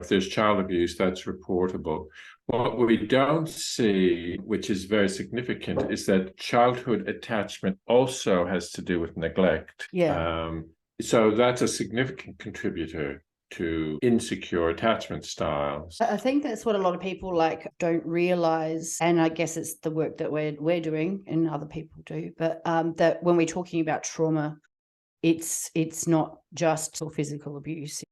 If there's child abuse, that's reportable. What we don't see, which is very significant, is that childhood attachment also has to do with neglect. So that's a significant contributor to insecure attachment styles. I think that's what a lot of people don't realize, and I guess it's the work that we're doing and other people do, but that when we're talking about trauma, it's not just physical abuse.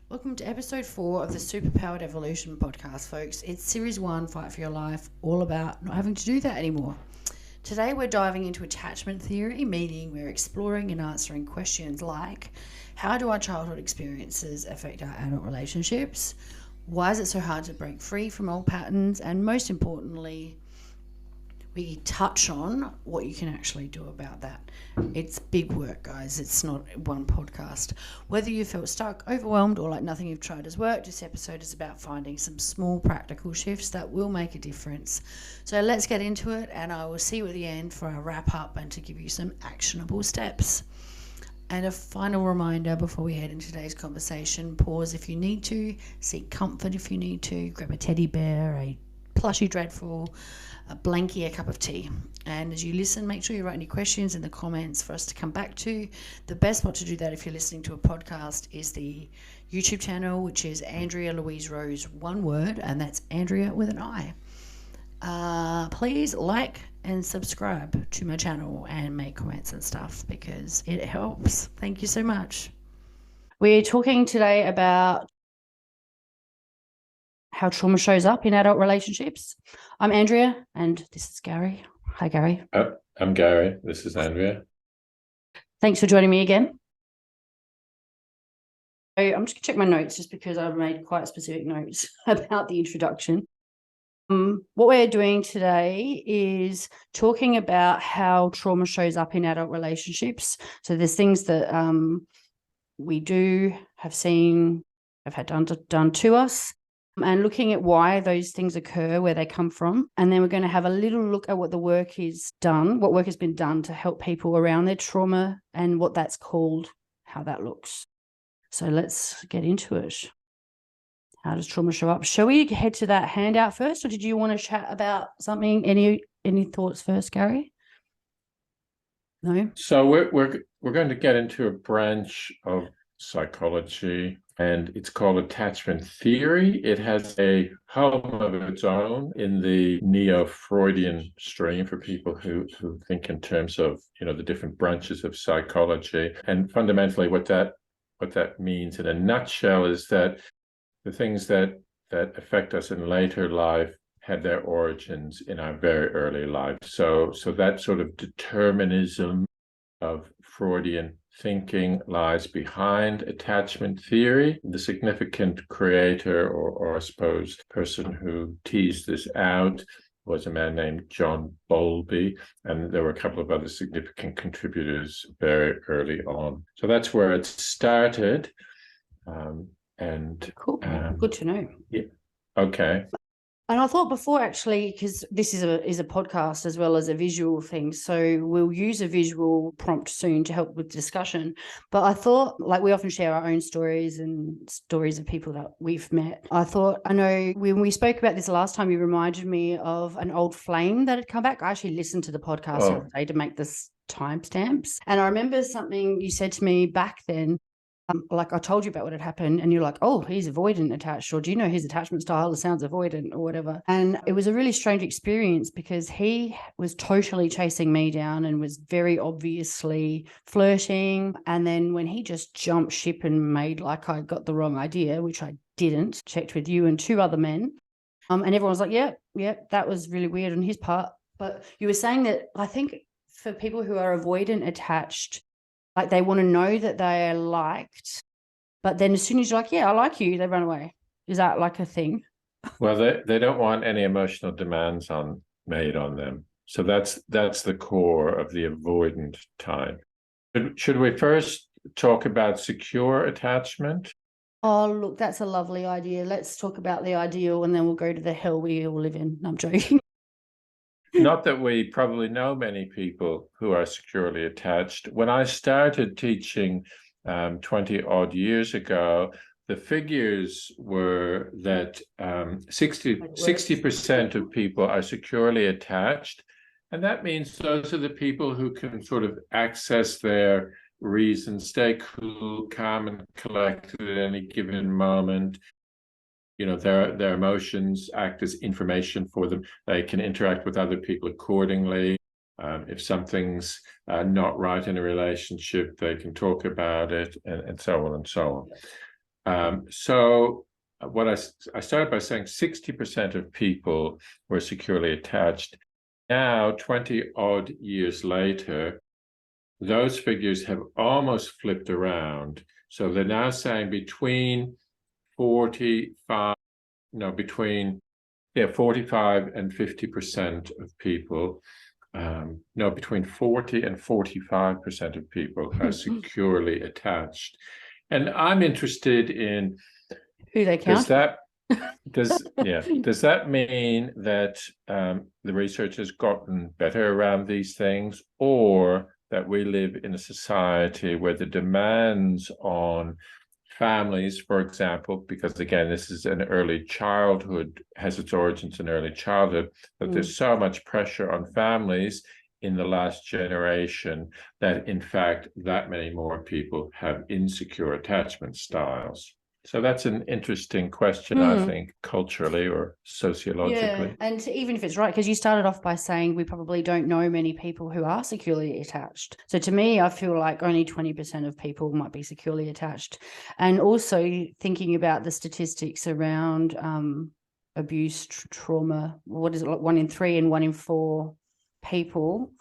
Welcome to episode 4 of the Superpowered Evolution podcast, folks. It's series 1, Fight for Your Life, all about not having to do that anymore. Today we're diving into attachment theory, meaning we're exploring and answering questions like, how do our childhood experiences affect our adult relationships? Why is it so hard to break free from old patterns? And most importantly, we touch on what you can actually do about that. It's big work, guys. It's not one podcast. Whether you feel stuck, overwhelmed, or like nothing you've tried has worked, this episode is about finding some small practical shifts that will make a difference. So let's get into it, and I will see you at the end for a wrap up and to give you some actionable steps. And a final reminder before we head into today's conversation, pause if you need to, seek comfort if you need to, grab a teddy bear, a plushy dreadful, a blankie, a cup of tea. And as you listen, make sure you write any questions in the comments for us to come back to. The best spot to do that if you're listening to a podcast is the YouTube channel, which is Andrea Louise Rose, one word, and that's Andrea with an I. Please like and subscribe to my channel and make comments and stuff because it helps. Thank you so much. We're talking today about how trauma shows up in adult relationships. I'm Andrea, and this is Gary. Hi, Gary. I'm Gary. This is Andrea. Thanks for joining me again. So I'm just going to check my notes just because I've made quite specific notes about the introduction. What we're doing today is talking about how trauma shows up in adult relationships. So there's things that we do have seen, have had done to us, and looking at why those things occur, where they come from. And then we're going to have a little look at what work has been done to help people around their trauma and what that's called, how that looks. So let's get into it. How does trauma show up? Shall we head to that handout first, or did you want to chat about something? Any thoughts first, Gary? No? So we're going to get into a branch of psychology, and it's called attachment theory. It has a home of its own in the neo-Freudian stream for people who think in terms of, the different branches of psychology. And fundamentally what that means in a nutshell is that the things that affect us in later life had their origins in our very early life. So that sort of determinism of Freudian thinking lies behind attachment theory. The significant creator, or I suppose person who teased this out, was a man named John Bowlby, and there were a couple of other significant contributors very early on. So that's where it started. Cool. Good to know. Yeah. Okay. And I thought before, actually, because this is a podcast as well as a visual thing, so we'll use a visual prompt soon to help with discussion. But I thought, we often share our own stories and stories of people that we've met. I know when we spoke about this last time, you reminded me of an old flame that had come back. I actually listened to the podcast the other day to make this timestamps. And I remember something you said to me back then. I told you about what had happened, and you're like, oh, he's avoidant attached, or do you know his attachment style? It sounds avoidant or whatever. And it was a really strange experience because he was totally chasing me down and was very obviously flirting. And then when he just jumped ship and made like I got the wrong idea, which I didn't, checked with you and 2 other men. And everyone was like, yep, that was really weird on his part. But you were saying that I think for people who are avoidant attached, they want to know that they are liked, but then as soon as you're like, yeah, I like you, they run away. Is that like a thing? Well, they don't want any emotional demands made on them. So that's the core of the avoidant type. Should we first talk about secure attachment? Oh, look, that's a lovely idea. Let's talk about the ideal, and then we'll go to the hell we all live in. No, I'm joking. not that we probably know many people who are securely attached. When I started teaching 20 odd years ago, the figures were that 60% of people are securely attached. And that means those are the people who can sort of access their reason, stay cool, calm, and collected at any given moment. Their emotions act as information for them. They can interact with other people accordingly. If something's not right in a relationship, they can talk about it, and so on and so on. So what I started by saying 60% of people were securely attached. Now, 20 odd years later, those figures have almost flipped around. So they're now saying between 45 and 50% of people, between 40 and 45% of people are securely attached. And I'm interested in who they count. Does that mean that the research has gotten better around these things, or that we live in a society where the demands on families, for example, because again, this is an early childhood, has its origins in early childhood, that there's so much pressure on families in the last generation that in fact that many more people have insecure attachment styles? So that's an interesting question, I think, culturally or sociologically. Yeah, and even if it's right, because you started off by saying we probably don't know many people who are securely attached. So to me, I feel like only 20% of people might be securely attached. And also thinking about the statistics around abuse, trauma, what is it, like 1 in 3 and 1 in 4 people,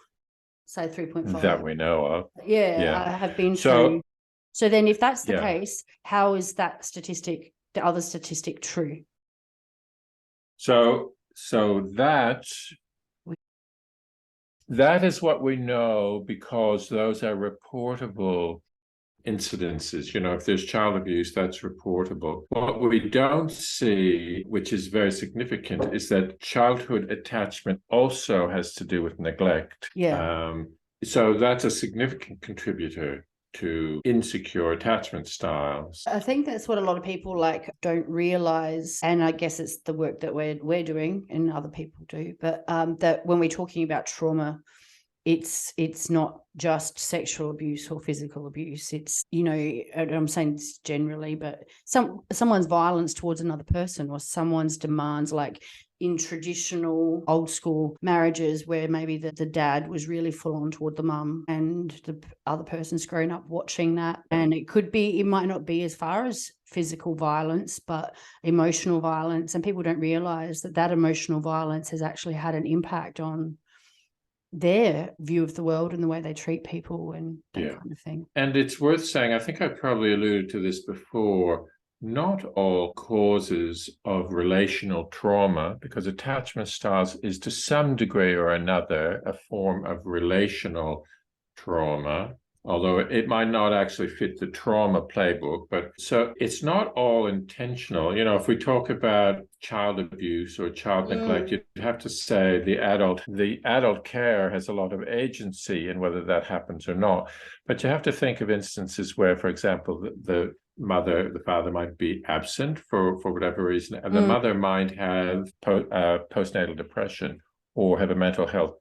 say 3.5. That we know of. Yeah. I have been through. So then if that's the case, how is that statistic, the other statistic, true? So that is what we know, because those are reportable incidences. If there's child abuse, that's reportable. What we don't see, which is very significant, is that childhood attachment also has to do with neglect. So that's a significant contributor to insecure attachment styles. I think that's what a lot of people don't realize, and I guess it's the work that we're doing and other people do, but that when we're talking about trauma, it's not just sexual abuse or physical abuse. It's, I'm saying this generally, but someone's violence towards another person, or someone's demands, like in traditional old school marriages where maybe the dad was really full on toward the mum and the other person's grown up watching that. And it might not be as far as physical violence, but emotional violence. And people don't realize that emotional violence has actually had an impact on their view of the world and the way they treat people and that kind of thing. And it's worth saying, I think I probably alluded to this before, not all causes of relational trauma, because attachment styles is to some degree or another a form of relational trauma, although it might not actually fit the trauma playbook. But so it's not all intentional. If we talk about child abuse or child neglect, you'd have to say the adult care has a lot of agency in whether that happens or not. But you have to think of instances where, for example, the father might be absent for whatever reason, and the mother might have postnatal depression or have a mental health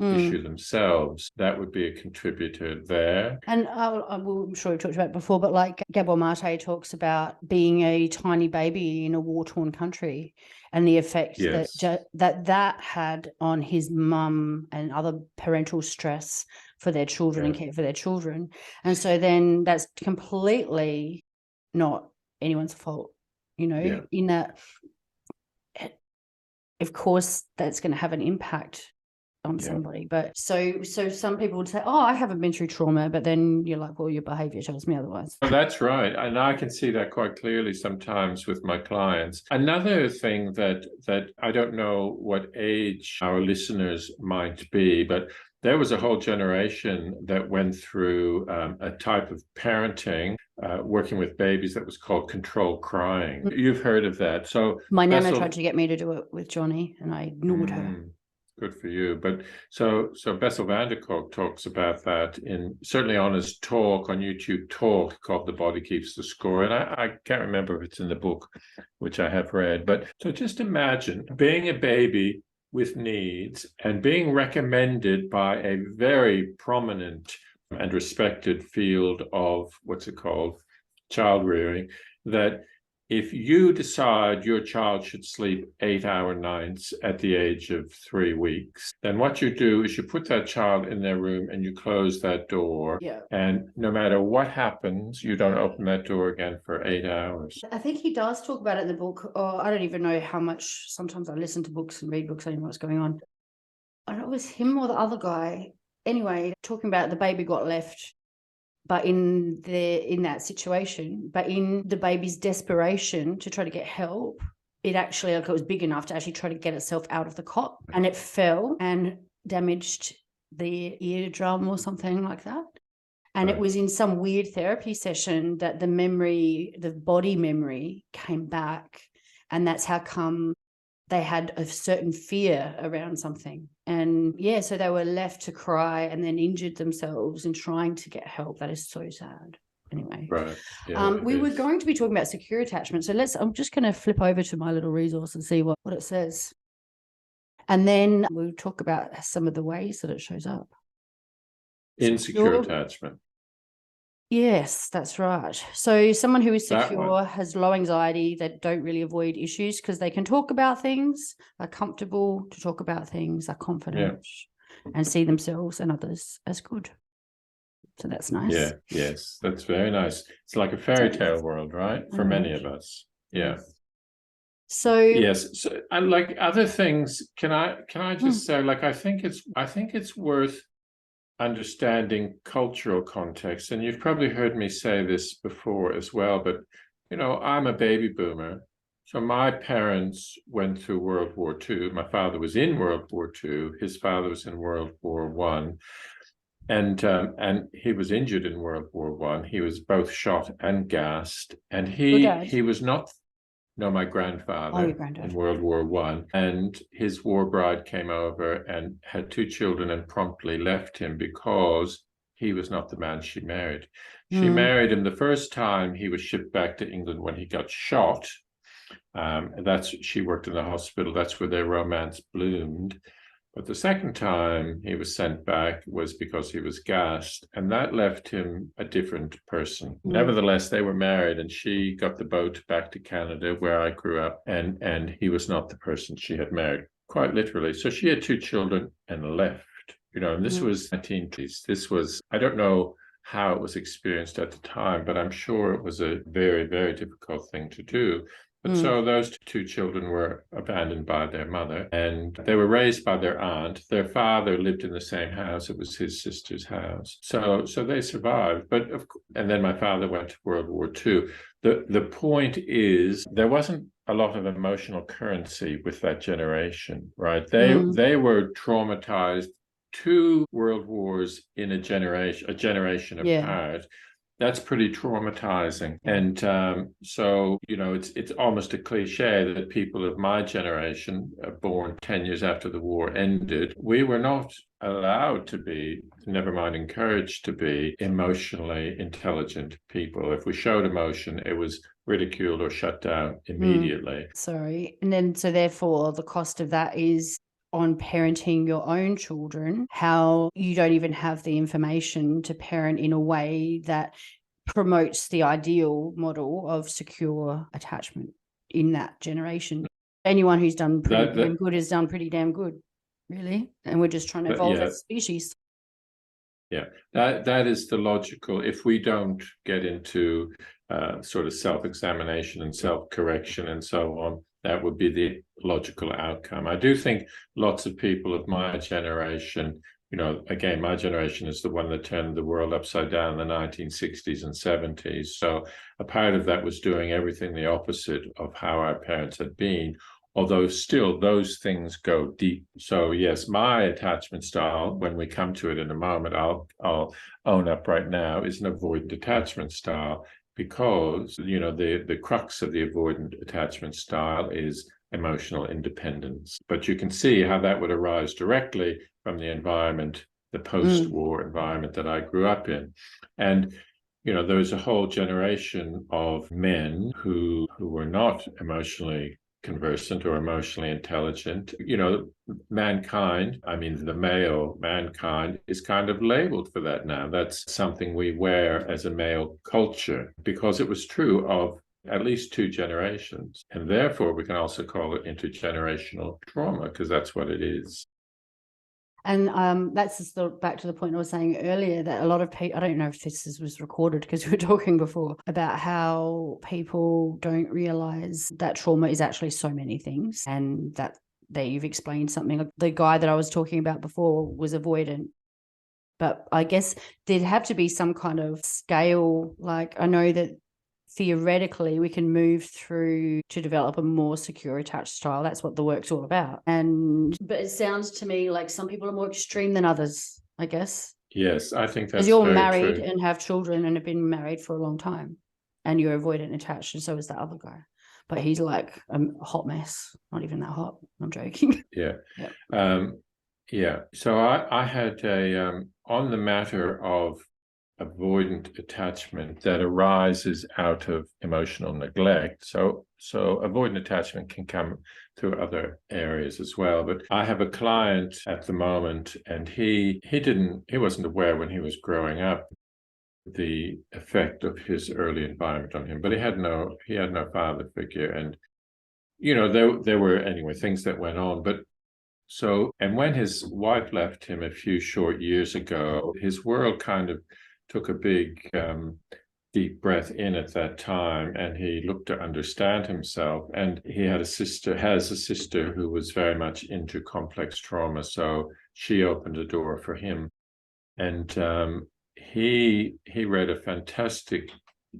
issue themselves. That would be a contributor there. And I'm sure we talked about it before, but like Gabor Mate talks about being a tiny baby in a war-torn country and the effect that had on his mum and other parental stress for their children and care for their children. And so then that's completely not anyone's fault, in that, of course, that's going to have an impact on somebody. But so some people would say, oh, I haven't been through trauma, but then you're like, well, your behavior tells me otherwise. Well, that's right. And I can see that quite clearly sometimes with my clients. Another thing that I don't know what age our listeners might be, but there was a whole generation that went through a type of parenting, working with babies, that was called controlled crying. You've heard of that. So my nana tried to get me to do it with Johnny, and I ignored her. Good for you. But so Bessel van der Kolk talks about that certainly on his talk on YouTube talk called "The Body Keeps the Score," and I can't remember if it's in the book, which I have read. But so just imagine being a baby with needs and being recommended by a very prominent and respected field of child rearing, that if you decide your child should sleep 8-hour nights at the age of 3 weeks, then what you do is you put that child in their room and you close that door. Yeah. And no matter what happens, you don't open that door again for 8 hours. I think he does talk about it in the book, or I don't even know how much. Sometimes I listen to books and read books, I don't know what's going on. I don't know if it was him or the other guy. Anyway, talking about the baby got left, but in that situation, but in the baby's desperation to try to get help, it actually, like, it was big enough to actually try to get itself out of the cot, and it fell and damaged the eardrum or something like that. And It was in some weird therapy session that the body memory came back, and that's how come they had a certain fear around something. And yeah, so they were left to cry and then injured themselves in trying to get help. That is so sad. Anyway, right. Yeah, we were going to be talking about secure attachment. So I'm just going to flip over to my little resource and see what it says. And then we'll talk about some of the ways that it shows up. Insecure attachment. Yes, that's right. So someone who is secure has low anxiety, that don't really avoid issues because they can talk about things, are comfortable to talk about things, are confident, and see themselves and others as good. So that's nice. Yeah, yes, that's very nice. It's like a fairy tale world, right? For many of us. Yeah. So yes, so, and like other things, can I just say, like, I think it's worth understanding cultural context. And you've probably heard me say this before as well, but I'm a baby boomer. So my parents went through World War II. My father was in World War II. His father was in World War I. And he was injured in World War I. He was both shot and gassed. And he was not. No, my grandfather in World War I, and his war bride came over and had 2 children and promptly left him because he was not the man she married. She married him the first time. He was shipped back to England when he got shot. She worked in the hospital. That's where their romance bloomed. But the second time he was sent back was because he was gassed, and that left him a different person. Nevertheless, they were married, and she got the boat back to Canada, where I grew up, and he was not the person she had married, quite literally. So she had 2 children and left, and this was 1920s. This was, I don't know how it was experienced at the time, but I'm sure it was a very, very difficult thing to do. But so those 2 children were abandoned by their mother, and they were raised by their aunt. Their father lived in the same house. It was his sister's house. So they survived. And then my father went to World War II. The point is, there wasn't a lot of emotional currency with that generation, right? They were traumatized. 2 world wars in a generation apart. That's pretty traumatizing. And so, it's almost a cliche that people of my generation, born 10 years after the war ended, we were not allowed to be, never mind encouraged to be, emotionally intelligent people. If we showed emotion, it was ridiculed or shut down immediately. Sorry. And then, so therefore, the cost of that is on parenting your own children, how you don't even have the information to parent in a way that promotes the ideal model of secure attachment in that generation. Anyone who's done pretty damn good has done pretty damn good, really. And we're just trying to evolve as a species. Yeah, that is the logical. If we don't get into sort of self-examination and self-correction and so on, that would be the logical outcome. I do think lots of people of my generation, again, my generation is the one that turned the world upside down in the 1960s and 70s. So a part of that was doing everything the opposite of how our parents had been, although still those things go deep. So yes, my attachment style, when we come to it in a moment, I'll own up right now, is an avoidant attachment style, because the crux of the avoidant attachment style is emotional independence. But you can see how that would arise directly from the environment, the post-war environment that I grew up in. And there was a whole generation of men who were not emotionally conversant or emotionally intelligent. Mankind, I mean, the male mankind is kind of labeled for that now. That's something we wear as a male culture because it was true of at least 2 generations. And therefore, we can also call it intergenerational trauma because that's what it is. And that's just back to the point I was saying earlier that a lot of people, I don't know if this was recorded because we were talking before about how people don't realize that trauma is actually so many things, and that you've explained something. The guy that I was talking about before was avoidant. But I guess there'd have to be some kind of scale. Like, I know that theoretically we can move through to develop a more secure attached style. That's what the work's all about. But it sounds to me like some people are more extreme than others, I guess. Yes, I think Because that's you're very married true. and have children and have been married for a long time, and you're avoidant attached, and so is that other guy. But he's like a hot mess. Not even that hot. I'm joking. Yeah. Yep. Yeah. So I had on the matter of avoidant attachment that arises out of emotional neglect. So avoidant attachment can come through other areas as well. But I have a client at the moment, and he wasn't aware when he was growing up the effect of his early environment on him. But he had no father figure, and there were anyway things that went on. But and when his wife left him a few short years ago, his world kind of took a big deep breath in at that time, and he looked to understand himself. And he has a sister who was very much into complex trauma, so she opened a door for him. And he read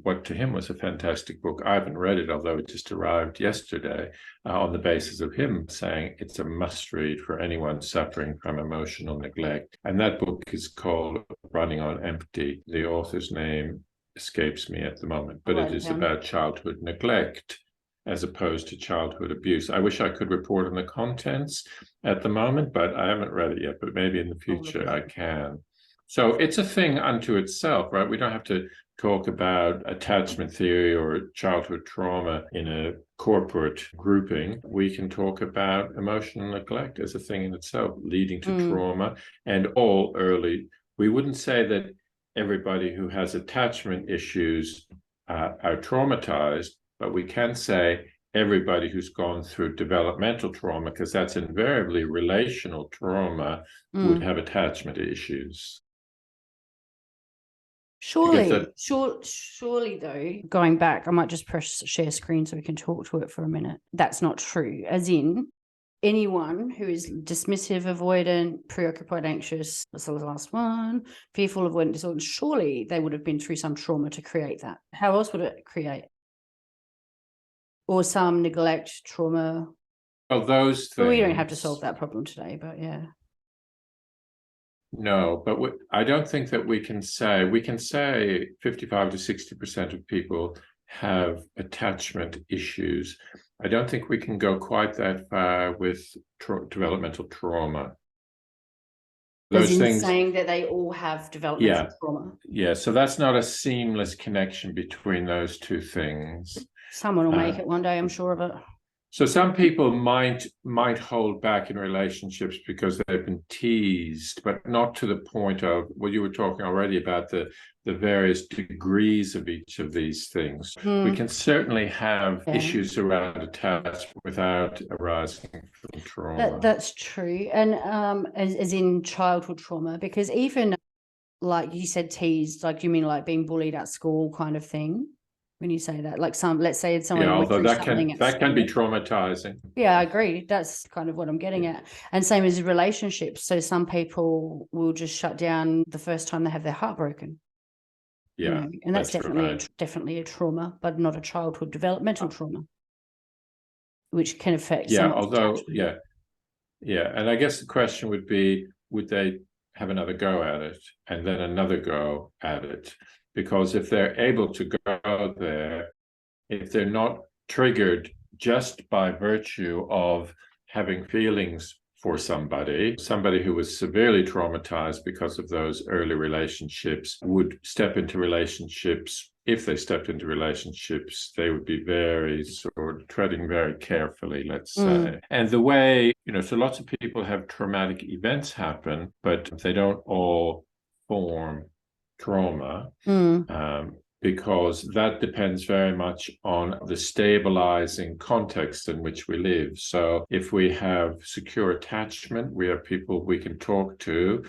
what to him was a fantastic book. I haven't read it, although it just arrived yesterday, on the basis of him saying it's a must read for anyone suffering from emotional neglect. And that book is called Running on Empty. The author's name escapes me at the moment, but it is about childhood neglect as opposed to childhood abuse. I wish I could report on the contents at the moment, but I haven't read it yet, but maybe in the future I can. So it's a thing unto itself, right? We don't have to talk about attachment theory or childhood trauma in a corporate grouping. We can talk about emotional neglect as a thing in itself, leading to trauma, and all early. We wouldn't say that everybody who has attachment issues are traumatized, but we can say everybody who's gone through developmental trauma, because that's invariably relational trauma, would have attachment issues. Surely though, going back, I might just press share screen so we can talk to it for a minute. That's not true. As in, anyone who is dismissive, avoidant, preoccupied, anxious, that's the last one, fearful, avoidant disorder, surely they would have been through some trauma to create that. How else would it create? Or some neglect, trauma. Well, those things. Well, we don't have to solve that problem today, but yeah. No, but I don't think that we can say 55 to 60% of people have attachment issues. I don't think we can go quite that far with developmental trauma. Those things saying that they all have developmental trauma. Yeah, so that's not a seamless connection between those two things. Someone will make it one day, I'm sure of it. So some people might hold back in relationships because they've been teased, but not to the point of what you were talking already about, the various degrees of each of these things. We can certainly have issues around attachment without arising from trauma. That's true. And as in childhood trauma, because even like you said, teased, like you mean like being bullied at school kind of thing? When you say that, like let's say someone went through something that can be traumatizing. Yeah, I agree. That's kind of what I'm getting at. And same as relationships. So some people will just shut down the first time they have their heart broken. Yeah, and that's definitely a trauma, but not a childhood developmental trauma, which can affect. Yeah, and I guess the question would be, would they have another go at it and then another go at it? Because if they're able to go there, if they're not triggered just by virtue of having feelings for somebody who was severely traumatized because of those early relationships would step into relationships. If they stepped into relationships, they would be very sort of treading very carefully, let's say. And the way, so lots of people have traumatic events happen, but they don't all form trauma. Because that depends very much on the stabilizing context in which we live. So if we have secure attachment, we have people we can talk to,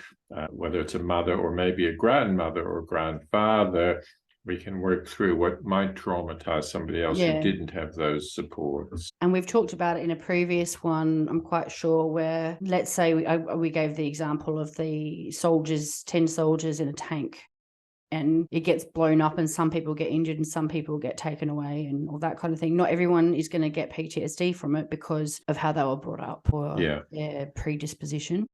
whether it's a mother or maybe a grandmother or grandfather, we can work through what might traumatize somebody else who didn't have those supports. And we've talked about it in a previous one, I'm quite sure, where let's say we gave the example of the 10 soldiers in a tank. And it gets blown up and some people get injured and some people get taken away and all that kind of thing. Not everyone is going to get PTSD from it because of how they were brought up or their predisposition.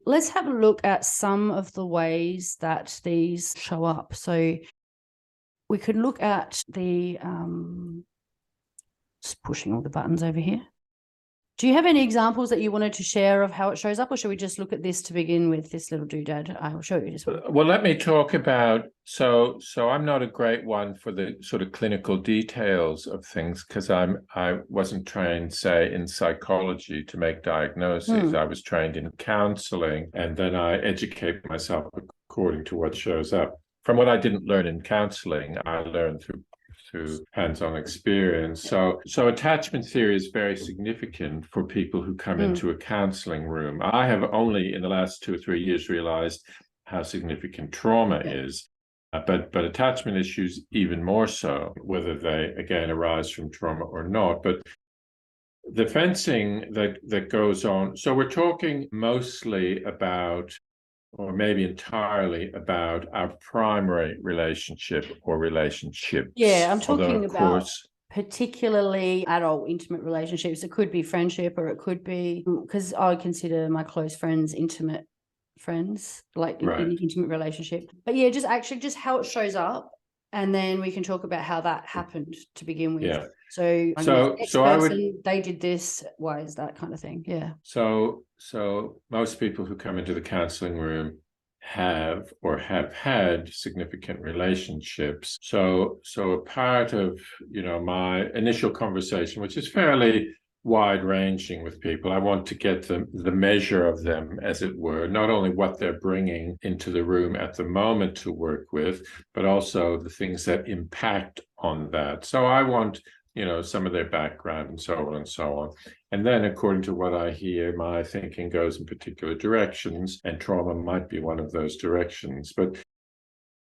Let's have a look at some of the ways that these show up. So we could look at the, just pushing all the buttons over here. Do you have any examples that you wanted to share of how it shows up, or should we just look at this to begin with, this little doodad? I will show you this one. Well, let me talk about, so I'm not a great one for the sort of clinical details of things because I wasn't trained, say, in psychology to make diagnoses. I was trained in counseling, and then I educate myself according to what shows up. From what I didn't learn in counseling, I learned through hands-on experience. So attachment theory is very significant for people who come into a counseling room. I have only in the last 2 or 3 years realized how significant trauma is, but attachment issues even more so, whether they again arise from trauma or not. But the fencing that goes on, so we're talking mostly about, or maybe entirely about, our primary relationship or relationships. Yeah, I'm talking about particularly adult intimate relationships. It could be friendship, or it could be, because I consider my close friends intimate friends, like in an intimate relationship. But yeah, just how it shows up. And then we can talk about how that happened to begin with. Yeah. So they did this. Why is that kind of thing? Yeah. So most people who come into the counseling room have or have had significant relationships. So a part of, my initial conversation, which is fairly wide-ranging with people, I want to get the measure of them, as it were, not only what they're bringing into the room at the moment to work with, but also the things that impact on that. So I want, some of their background and so on and so on. And then according to what I hear, my thinking goes in particular directions, and trauma might be one of those directions. But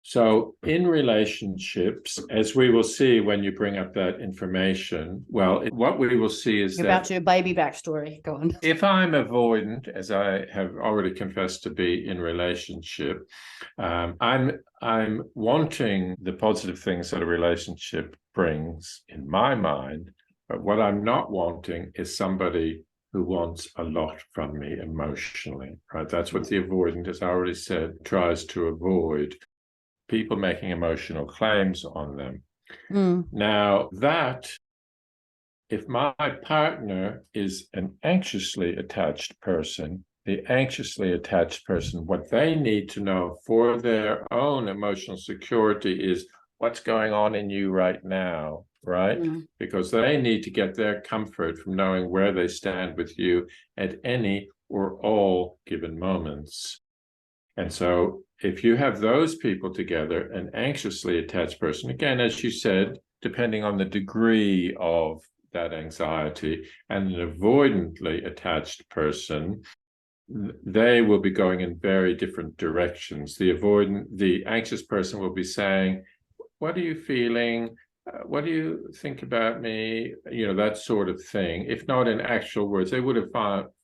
so in relationships, as we will see when you bring up that information, what we will see is You're about to do a baby backstory. Go on. If I'm avoidant, as I have already confessed to be in relationship, I'm wanting the positive things that a relationship brings in my mind, but what I'm not wanting is somebody who wants a lot from me emotionally, right? That's what the avoidant, as I already said, tries to avoid. People making emotional claims on them. Now that, if my partner is an anxiously attached person, the anxiously attached person, what they need to know for their own emotional security is what's going on in you right now, right? Because they need to get their comfort from knowing where they stand with you at any or all given moments. And so if you have those people together, an anxiously attached person, again, as you said, depending on the degree of that anxiety, and an avoidantly attached person, they will be going in very different directions. The anxious person will be saying, what are you feeling? What do you think about me? That sort of thing. If not in actual words, they would have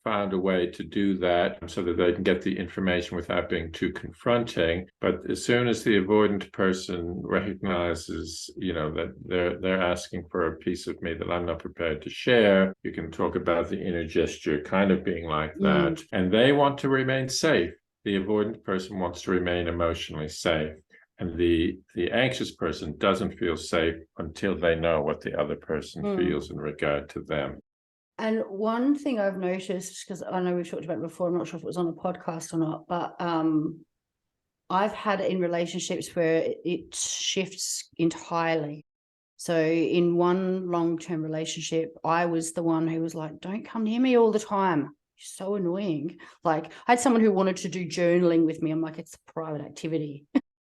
found a way to do that so that they can get the information without being too confronting. But as soon as the avoidant person recognizes, that they're asking for a piece of me that I'm not prepared to share, you can talk about the inner gesture kind of being like that. And they want to remain safe. The avoidant person wants to remain emotionally safe. And the anxious person doesn't feel safe until they know what the other person feels in regard to them. And one thing I've noticed, because I know we've talked about it before, I'm not sure if it was on a podcast or not, but I've had it in relationships where it shifts entirely. So in one long-term relationship, I was the one who was like, don't come near me all the time. You're so annoying. Like, I had someone who wanted to do journaling with me. I'm like, it's a private activity.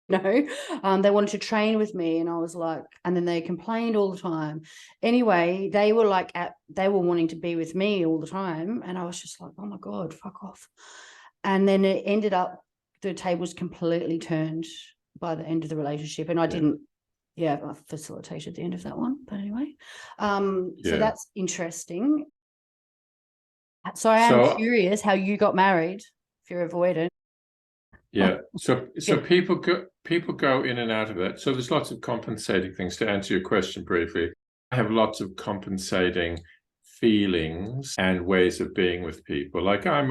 They wanted to train with me, and I was like, and then they complained all the time. Anyway, they were like, they were wanting to be with me all the time, and I was just like, oh my God, fuck off. And then it ended up, the tables completely turned by the end of the relationship, and I didn't, I facilitated the end of that one. But anyway, so that's interesting. So I am curious how you got married, if you're avoidant. Yeah. So people go in and out of it. So there's lots of compensating things. To answer your question briefly, I have lots of compensating feelings and ways of being with people. Like I'm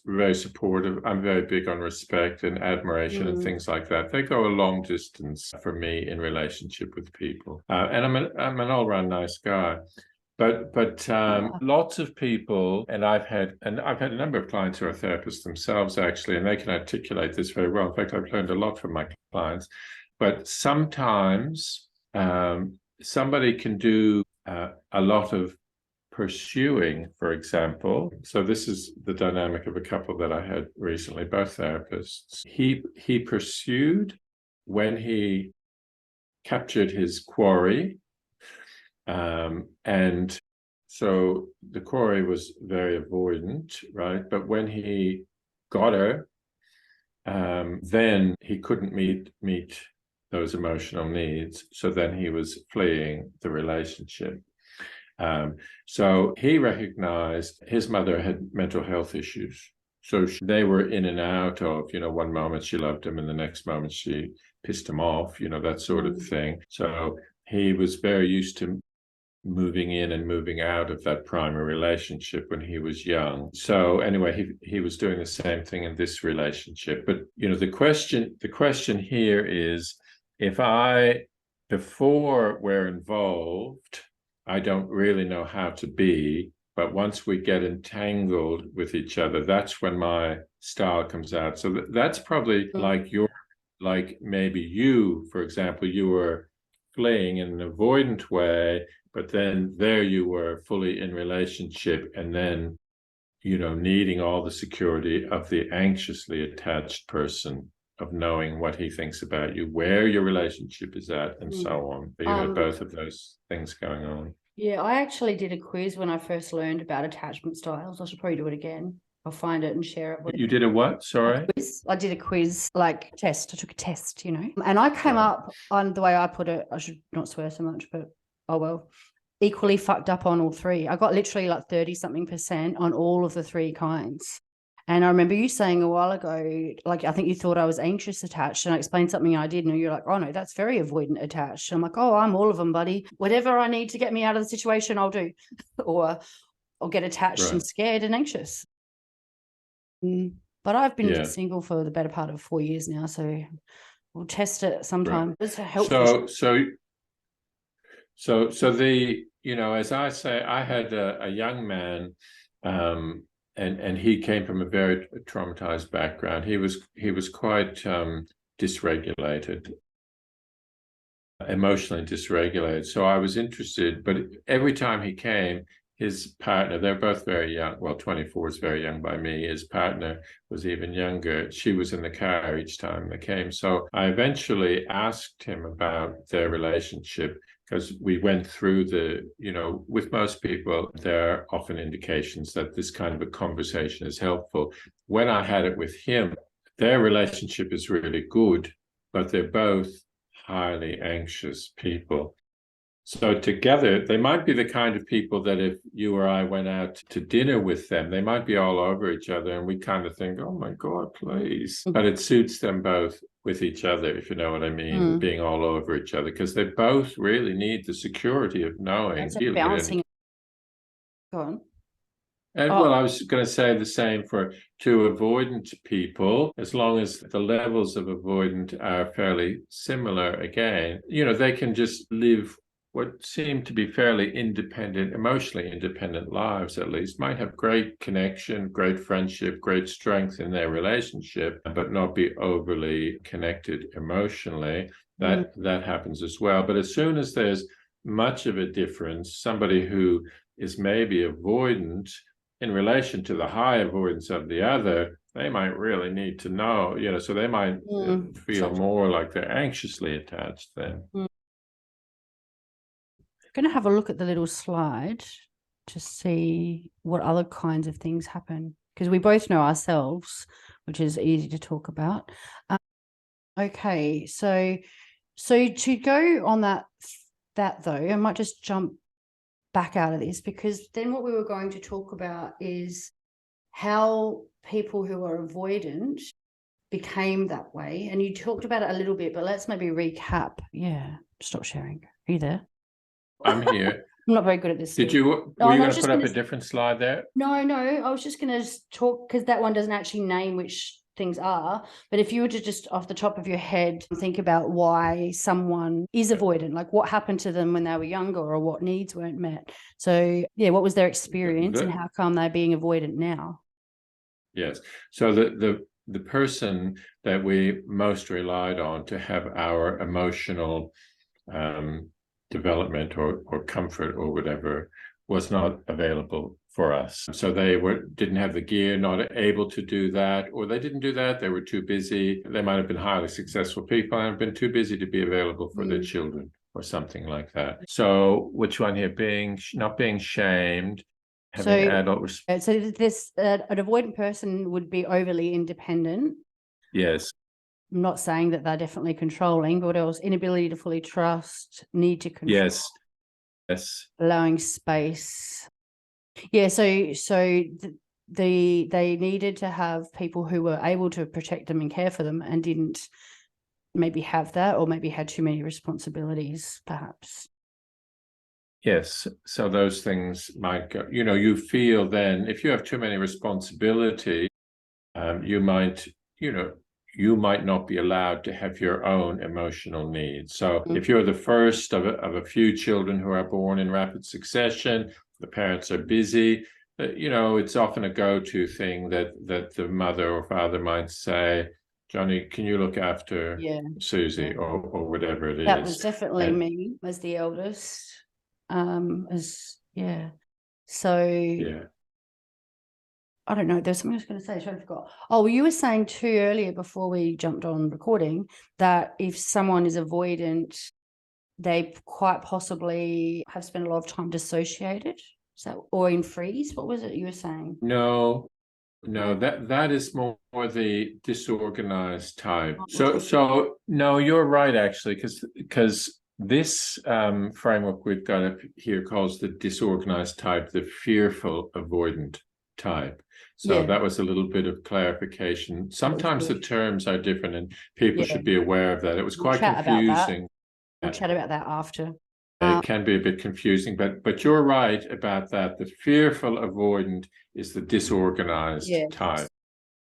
very supportive. I'm very big on respect and admiration and things like that. They go a long distance for me in relationship with people. And I'm an all-round nice guy. But lots of people, and I've had a number of clients who are therapists themselves, actually, and they can articulate this very well. In fact, I've learned a lot from my clients. But sometimes somebody can do a lot of pursuing, for example. So this is the dynamic of a couple that I had recently, both therapists. He pursued when he captured his quarry. And so the quarry was very avoidant, right? But when he got her, then he couldn't meet those emotional needs. So then he was fleeing the relationship. So he recognized his mother had mental health issues. So they were in and out of, one moment she loved him and the next moment she pissed him off, that sort of thing. So he was very used to moving in and moving out of that primary relationship when he was young. So anyway, he was doing the same thing in this relationship. But the question here is, if before we're involved, I don't really know how to be, but once we get entangled with each other, that's when my style comes out. So that's probably like maybe you, for example, you were fleeing in an avoidant way, but then there you were fully in relationship, and then, needing all the security of the anxiously attached person, of knowing what he thinks about you, where your relationship is at, and so on. But you had both of those things going on. Yeah, I actually did a quiz when I first learned about attachment styles. I should probably do it again. I'll find it and share it. You did a what? Sorry? I did a quiz, test. I took a test, and I came up on, the way I put it, I should not swear so much, but oh well, equally fucked up on all three. I got literally 30-something% on all of the three kinds. And I remember you saying a while ago, I think you thought I was anxious attached, and I explained something I did, and you're like, oh no, that's very avoidant attached. I'm like, oh, I'm all of them, buddy. Whatever I need to get me out of the situation, I'll do. Or I'll get attached and scared and anxious. But I've been single for the better part of 4 years now, so we'll test it sometime. Right. It's helpful. So the, as I say, I had a young man, and he came from a very traumatized background. He was quite dysregulated, emotionally dysregulated. So I was interested, but every time he came, his partner, they're both very young. Well, 24 is very young by me. His partner was even younger. She was in the car each time they came. So I eventually asked him about their relationship, because we went through with most people, there are often indications that this kind of a conversation is helpful. When I had it with him, their relationship is really good, but they're both highly anxious people. So together, they might be the kind of people that if you or I went out to dinner with them, they might be all over each other, and we kind of think, oh my God, please. But it suits them both with each other, if you know what I mean, being all over each other, because they both really need the security of knowing. Balancing. Go on. And well, I was going to say the same for two avoidant people, as long as the levels of avoidant are fairly similar again, they can just live what seem to be fairly independent, emotionally independent lives, at least, might have great connection, great friendship, great strength in their relationship, but not be overly connected emotionally. That happens as well. But as soon as there's much of a difference, somebody who is maybe avoidant in relation to the high avoidance of the other, they might really need to know, so they might feel more like they're anxiously attached then. Going to have a look at the little slide to see what other kinds of things happen, because we both know ourselves, which is easy to talk about. Okay, so to go on that though, I might just jump back out of this, because then what we were going to talk about is how people who are avoidant became that way. And you talked about it a little bit, but let's maybe recap. Yeah, stop sharing. Are you there? I'm here. I'm not very good at this. Were you going to put up a different slide there? No, I was just going to talk, because that one doesn't actually name which things are. But if you were to just off the top of your head think about why someone is avoidant, like what happened to them when they were younger, or what needs weren't met. So yeah, what was their experience and how come they're being avoidant now? Yes. So the person that we most relied on to have our emotional development or comfort or whatever was not available for us. So they didn't have the gear, not able to do that, or they didn't do that. They were too busy. They might have been highly successful people and have been too busy to be available for their children or something like that. So which one here? Not being shamed, having adult respect. So this an avoidant person would be overly independent. Yes. I'm not saying that they're definitely controlling, but what else? Inability to fully trust, need to control. Yes. Allowing space. Yeah, so they needed to have people who were able to protect them and care for them, and didn't maybe have that, or maybe had too many responsibilities, perhaps. Yes, so those things might go, you feel then if you have too many responsibilities, you might not be allowed to have your own emotional needs. So if you're the first of a few children who are born in rapid succession, the parents are busy, it's often a go-to thing that the mother or father might say, Johnny, can you look after Susie or whatever it is? That was definitely me as the eldest. So I don't know. There's something I was going to say. I totally forgot. Oh, well, you were saying too earlier before we jumped on recording that if someone is avoidant, they quite possibly have spent a lot of time dissociated. Or in freeze. What was it you were saying? No, that is more the disorganized type. So no, you're right actually, because this framework we've got up here calls the disorganized type the fearful avoidant type. So that was a little bit of clarification. Sometimes the terms are different and people should be aware of that. It was quite confusing. We'll chat about that after. It can be a bit confusing, but you're right about that. The fearful avoidant is the disorganized type.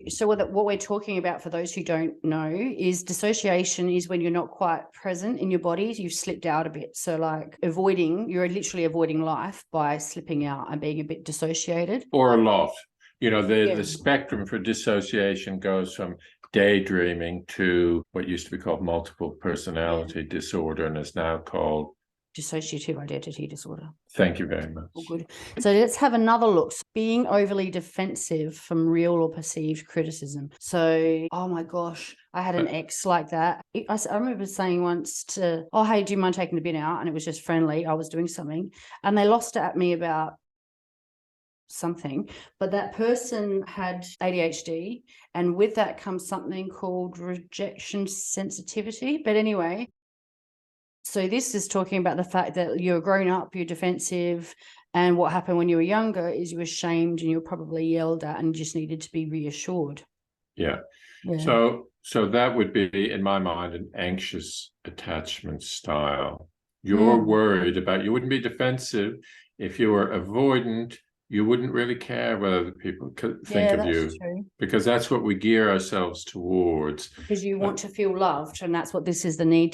So what we're talking about, for those who don't know, is dissociation is when you're not quite present in your body. You've slipped out a bit. So like you're literally avoiding life by slipping out and being a bit dissociated. Or a lot. The spectrum for dissociation goes from daydreaming to what used to be called multiple personality disorder and is now called dissociative identity disorder. Thank you very much. Oh, good. So let's have another look. Being overly defensive from real or perceived criticism. So, oh my gosh, I had an ex like that. I remember saying once oh, hey, do you mind taking the bin out? And it was just friendly. I was doing something. And they lost it at me about something, but that person had ADHD, and with that comes something called rejection sensitivity. But anyway, so this is talking about the fact that you're grown up, you're defensive, and what happened when you were younger is you were shamed and you were probably yelled at and just needed to be reassured. Yeah. So that would be, in my mind, an anxious attachment style. You're worried about, you wouldn't be defensive. If you were avoidant, you wouldn't really care whether the people could think Yeah, of that's you, true. because that's what we gear ourselves towards. Because you want to feel loved, and that's what this is, the need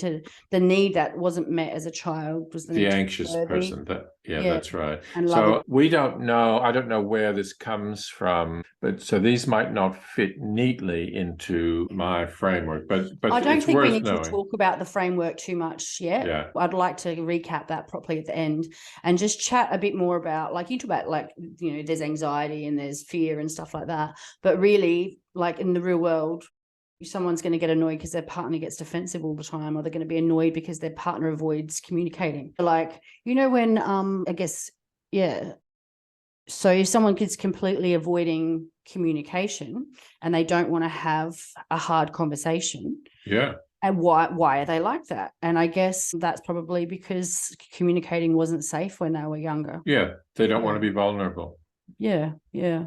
that wasn't met as a child was the The need to anxious be worthy. person. Yeah, Yeah. that's right. And So lovable. we don't know. I don't know where this comes from, but so these might not fit neatly into my framework, but I don't it's think we worth need to knowing. talk about the framework too much yet. Yeah. I'd like to recap that properly at the end and just chat a bit more about, like, you talk about, like, you know, there's anxiety and there's fear and stuff like that. But really, like, in the real world, someone's going to get annoyed because their partner gets defensive all the time, or they're going to be annoyed because their partner avoids communicating. Like, you know, when I guess, yeah. So if someone is completely avoiding communication and they don't want to have a hard conversation, Yeah. and why are they like that? And I guess that's probably because communicating wasn't safe when they were younger. Yeah. They don't want to be vulnerable. Yeah. Yeah.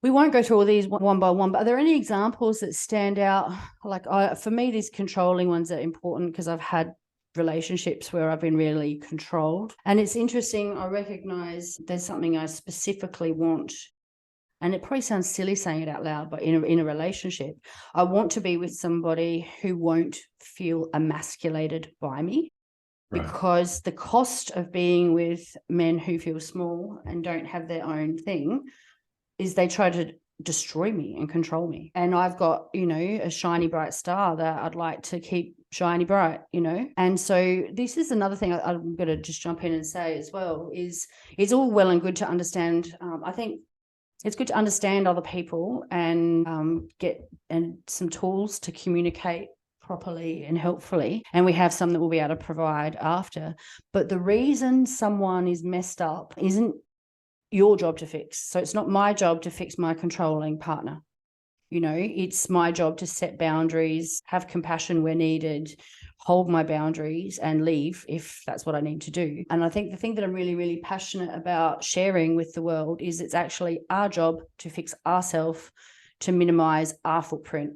We won't go through all these one by one, but are there any examples that stand out? Like, for me, these controlling ones are important because I've had relationships where I've been really controlled. And it's interesting, I recognize there's something I specifically want, and it probably sounds silly saying it out loud, but in a relationship, I want to be with somebody who won't feel emasculated by me. Right. Because the cost of being with men who feel small and don't have their own thing is they try to destroy me and control me. And I've got, you know, a shiny, bright star that I'd like to keep shiny, bright, you know. And so this is another thing I'm going to just jump in and say as well, is it's all well and good to understand. I think it's good to understand other people and get some tools to communicate properly and helpfully. And we have some that we'll be able to provide after. But the reason someone is messed up isn't your job to fix. So it's not my job to fix my controlling partner. You know, it's my job to set boundaries, have compassion where needed, hold my boundaries and leave if that's what I need to do. And I think the thing that I'm really, really passionate about sharing with the world is it's actually our job to fix ourselves, to minimize our footprint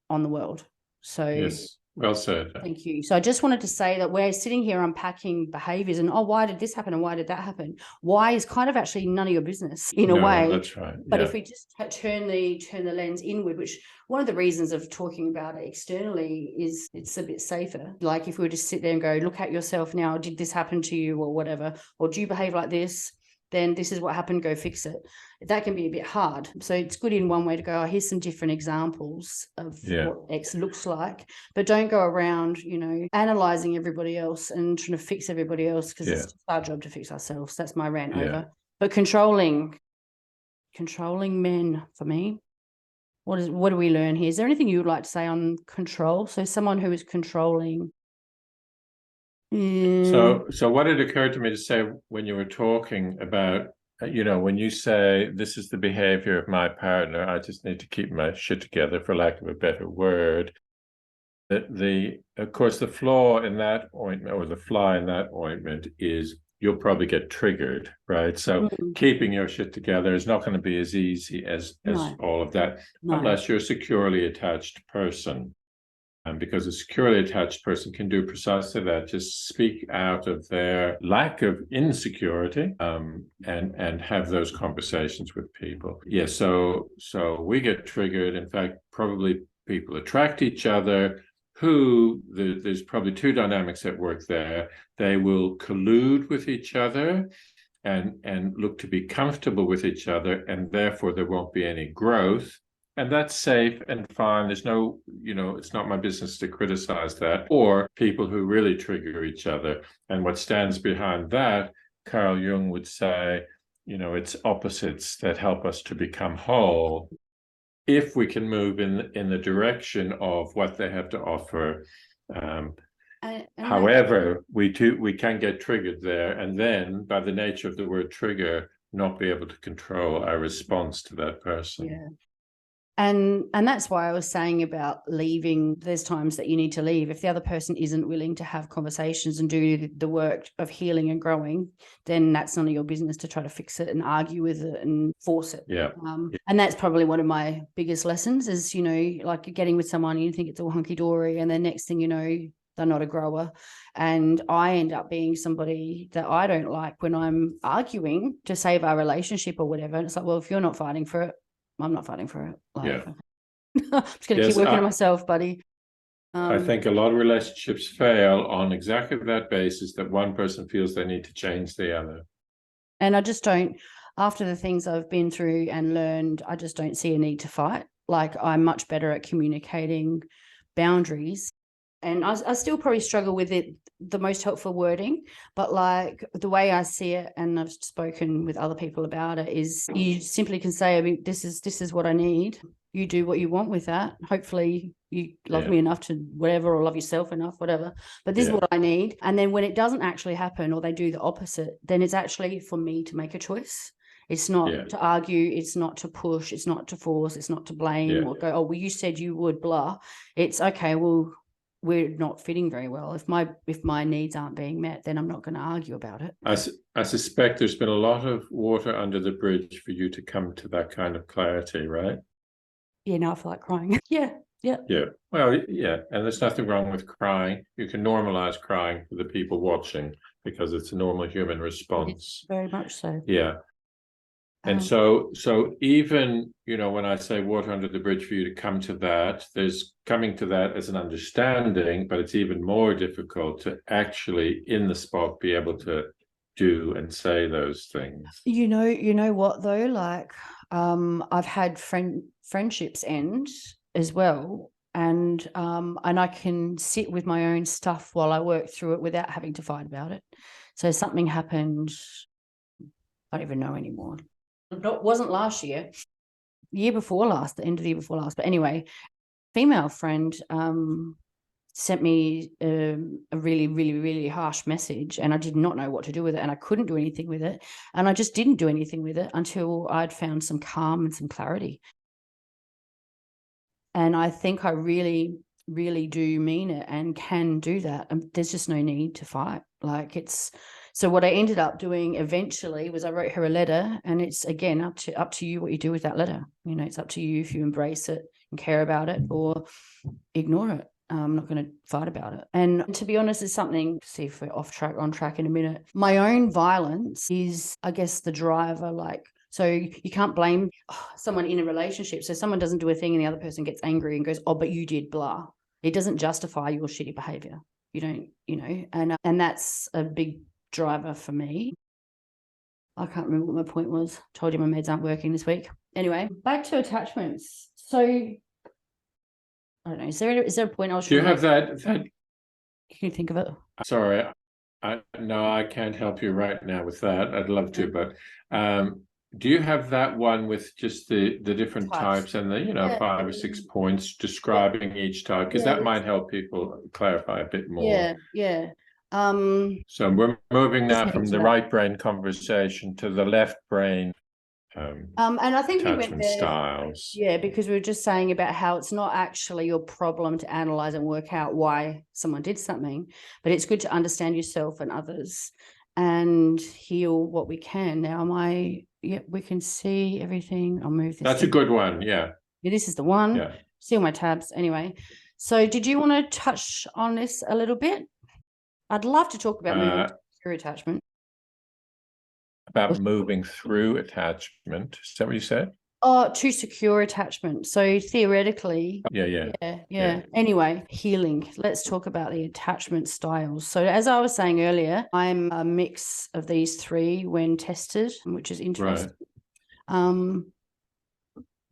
on the world. So yes, well said. Thank you. So I just wanted to say that we're sitting here unpacking behaviors and, why did this happen and why did that happen? Why is kind of actually none of your business in a way. That's right. But if we just turn the lens inward, which one of the reasons of talking about it externally is it's a bit safer. Like if we were to sit there and go, look at yourself now, did this happen to you or whatever, or do you behave like this? Then this is what happened, go fix it. That can be a bit hard. So it's good in one way to go, here's some different examples of what X looks like, but don't go around, you know, analysing everybody else and trying to fix everybody else, because it's our job to fix ourselves. That's my rant over. But controlling men for me, what do we learn here? Is there anything you would like to say on control? So someone who is controlling. So what had occurred to me to say when you were talking about, you know, when you say this is the behavior of my partner, I just need to keep my shit together, for lack of a better word. Of course, the flaw in that ointment, or the fly in that ointment, is you'll probably get triggered, right? So keeping your shit together is not going to be as easy as all of that, unless you're a securely attached person. And because a securely attached person can do precisely that, just speak out of their lack of insecurity, and have those conversations with people. So we get triggered. In fact, probably people attract each other who, there's probably two dynamics at work there. They will collude with each other and look to be comfortable with each other, and therefore there won't be any growth. And that's safe and fine. There's no, you know, it's not my business to criticize that. Or people who really trigger each other. And what stands behind that, Carl Jung would say, you know, it's opposites that help us to become whole, if we can move in the direction of what they have to offer. However, we can get triggered there, and then by the nature of the word trigger, not be able to control our response to that person. Yeah. And that's why I was saying about leaving. There's times that you need to leave. If the other person isn't willing to have conversations and do the work of healing and growing, then that's none of your business to try to fix it and argue with it and force it. And that's probably one of my biggest lessons is, you know, like you're getting with someone and you think it's all hunky-dory, and then next thing you know, They're not a grower. And I end up being somebody that I don't like when I'm arguing to save our relationship or whatever. And it's like, well, if you're not fighting for it, I'm not fighting for it. Like, I'm just going to keep working on myself, buddy. I think a lot of relationships fail on exactly that basis, that one person feels they need to change the other. And I just don't, after the things I've been through and learned, I just don't see a need to fight. Like, I'm much better at communicating boundaries. And I still probably struggle with it, the most helpful wording, but like the way I see it, and I've spoken with other people about it, is you simply can say, I mean, this is what I need. You do what you want with that. Hopefully you love me enough to whatever, or love yourself enough, whatever. But this is what I need. And then when it doesn't actually happen, or they do the opposite, then it's actually for me to make a choice. It's not to argue. It's not to push. It's not to force. It's not to blame or go, oh, well, you said you would, blah. It's okay, well, we're not fitting very well. If my needs aren't being met, then I'm not going to argue about it. I suspect there's been a lot of water under the bridge for you to come to that kind of clarity, right? Yeah, now I feel like crying. Yeah. Well, yeah, and there's nothing wrong with crying. You can normalize crying for the people watching, because it's a normal human response. Very much so. Yeah. And so even, when I say water under the bridge for you to come to that, there's coming to that as an understanding, but it's even more difficult to actually in the spot be able to do and say those things. You know what though? Like, I've had friendships end as well. And I can sit with my own stuff while I work through it without having to fight about it. So something happened, I don't even know anymore. It wasn't last year, the end of the year before last. But anyway, female friend sent me a really, really, really harsh message, and I did not know what to do with it, and I couldn't do anything with it. And I just didn't do anything with it until I'd found some calm and some clarity. And I think I really, really do mean it and can do that. And there's just no need to fight. So what I ended up doing eventually was I wrote her a letter, and it's again up to you what you do with that letter. It's up to you if you embrace it and care about it or ignore it. I'm not going to fight about it. And to be honest, it's something, see if we're on track in a minute. My own violence is, I guess, the driver. So you can't blame someone in a relationship. So someone doesn't do a thing and the other person gets angry and goes, oh, but you did blah. It doesn't justify your shitty behavior. You don't, and that's a big driver for me. I can't remember what my point was. Told you my meds aren't working this week. Anyway, back to attachments. So I don't know. Is there a point I was? Do you have that? Can you think of it? Sorry, no, I can't help you right now with that. I'd love to, but do you have that one with just the different types and the 5 or 6 points describing each type? Because that might help people clarify a bit more. Yeah. So we're moving now from the right brain conversation to the left brain. And I think we went there, styles. Yeah, because we were just saying about how it's not actually your problem to analyze and work out why someone did something, but it's good to understand yourself and others and heal what we can. Now, we can see everything. I'll move this. That's a good one. Yeah, this is the one. Yeah. See all my tabs. Anyway, so did you want to touch on this a little bit? I'd love to talk about moving through attachment. About moving through attachment. Is that what you said? To secure attachment. So theoretically. Yeah. Anyway, healing. Let's talk about the attachment styles. So as I was saying earlier, I'm a mix of these three when tested, which is interesting. Right.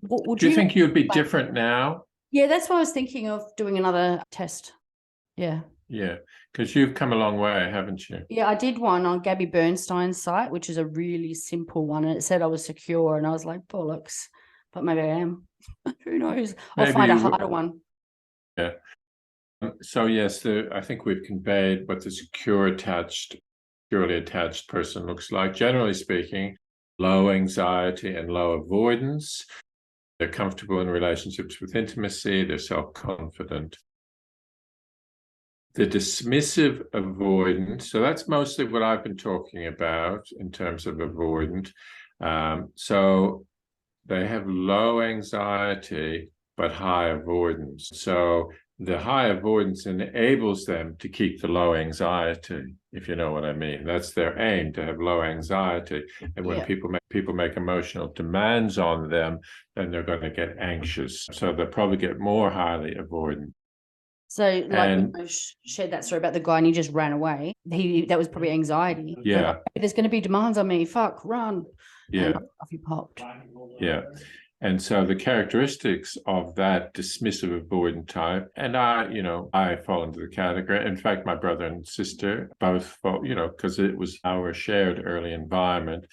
Do you think you'd be different now? Yeah, that's why I was thinking of doing another test. Yeah. Yeah, because you've come a long way, haven't you? Yeah, I did one on Gabby Bernstein's site, which is a really simple one, and it said I was secure, and I was like, bollocks, but maybe I am. Who knows? I'll find a harder one. Yeah. So yes, I think we've conveyed what the securely attached person looks like. Generally speaking, low anxiety and low avoidance. They're comfortable in relationships with intimacy. They're self-confident. The dismissive avoidant, so that's mostly what I've been talking about in terms of avoidant. So they have low anxiety, but high avoidance. So the high avoidance enables them to keep the low anxiety, if you know what I mean. That's their aim, to have low anxiety. And when people make emotional demands on them, then they're going to get anxious. So they'll probably get more highly avoidant. So, like, when I shared that story about the guy and he just ran away, that was probably anxiety. Yeah. Like, there's going to be demands on me. Fuck, run. Yeah. And off he popped. Yeah. And so the characteristics of that dismissive avoidant type, and I fall into the category. In fact, my brother and sister both fall, because it was our shared early environment,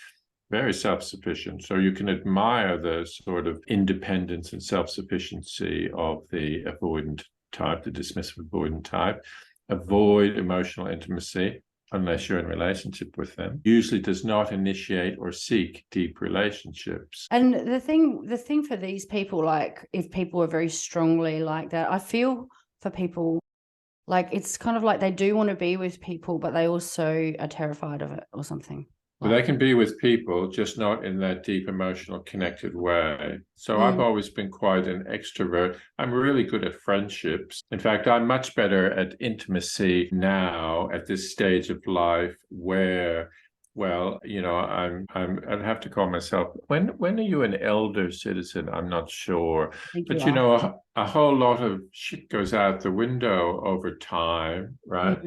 very self-sufficient. So you can admire the sort of independence and self-sufficiency of the avoidant type, the dismissive avoidant type. Avoid emotional intimacy unless you're in relationship with them. Usually does not initiate or seek deep relationships. And the thing for these people, like, if people are very strongly like that, I feel for people, like, it's kind of like they do want to be with people, but they also are terrified of it or something. But they can be with people, just not in that deep emotional connected way. So I've always been quite an extrovert. I'm really good at friendships. In fact, I'm much better at intimacy now at this stage of life where, well, I'd have to call myself, when are you an elder citizen? I'm not sure. But a whole lot of shit goes out the window over time, right?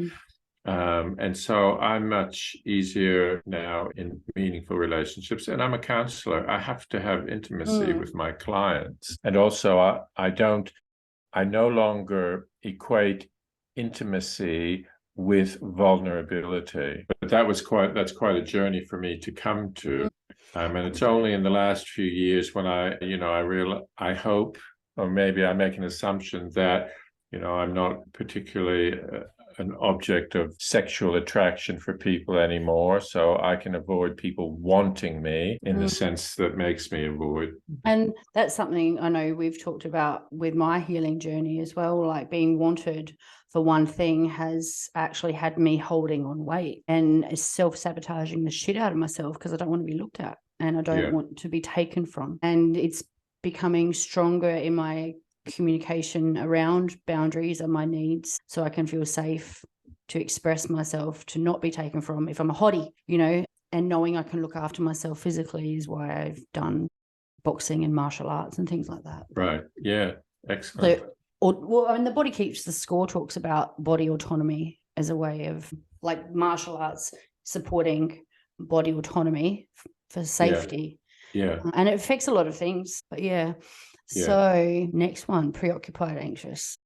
And so I'm much easier now in meaningful relationships, and I'm a counselor. I have to have intimacy with my clients. And also I no longer equate intimacy with vulnerability. But that's quite a journey for me to come to. And it's only in the last few years when I hope, or maybe I make an assumption that, I'm not particularly an object of sexual attraction for people anymore, so I can avoid people wanting me in the sense that makes me avoid. And that's something I know we've talked about with my healing journey as well. Like, being wanted for one thing has actually had me holding on weight and self-sabotaging the shit out of myself because I don't want to be looked at and I don't want to be taken from. And it's becoming stronger in my communication around boundaries and my needs, so I can feel safe to express myself, to not be taken from if I'm a hottie, and knowing I can look after myself physically is why I've done boxing and martial arts and things like that. Right. Yeah. Excellent. So, the Body Keeps the Score talks about body autonomy as a way of, like, martial arts supporting body autonomy for safety. Yeah. And it affects a lot of things, but So next one, preoccupied anxious.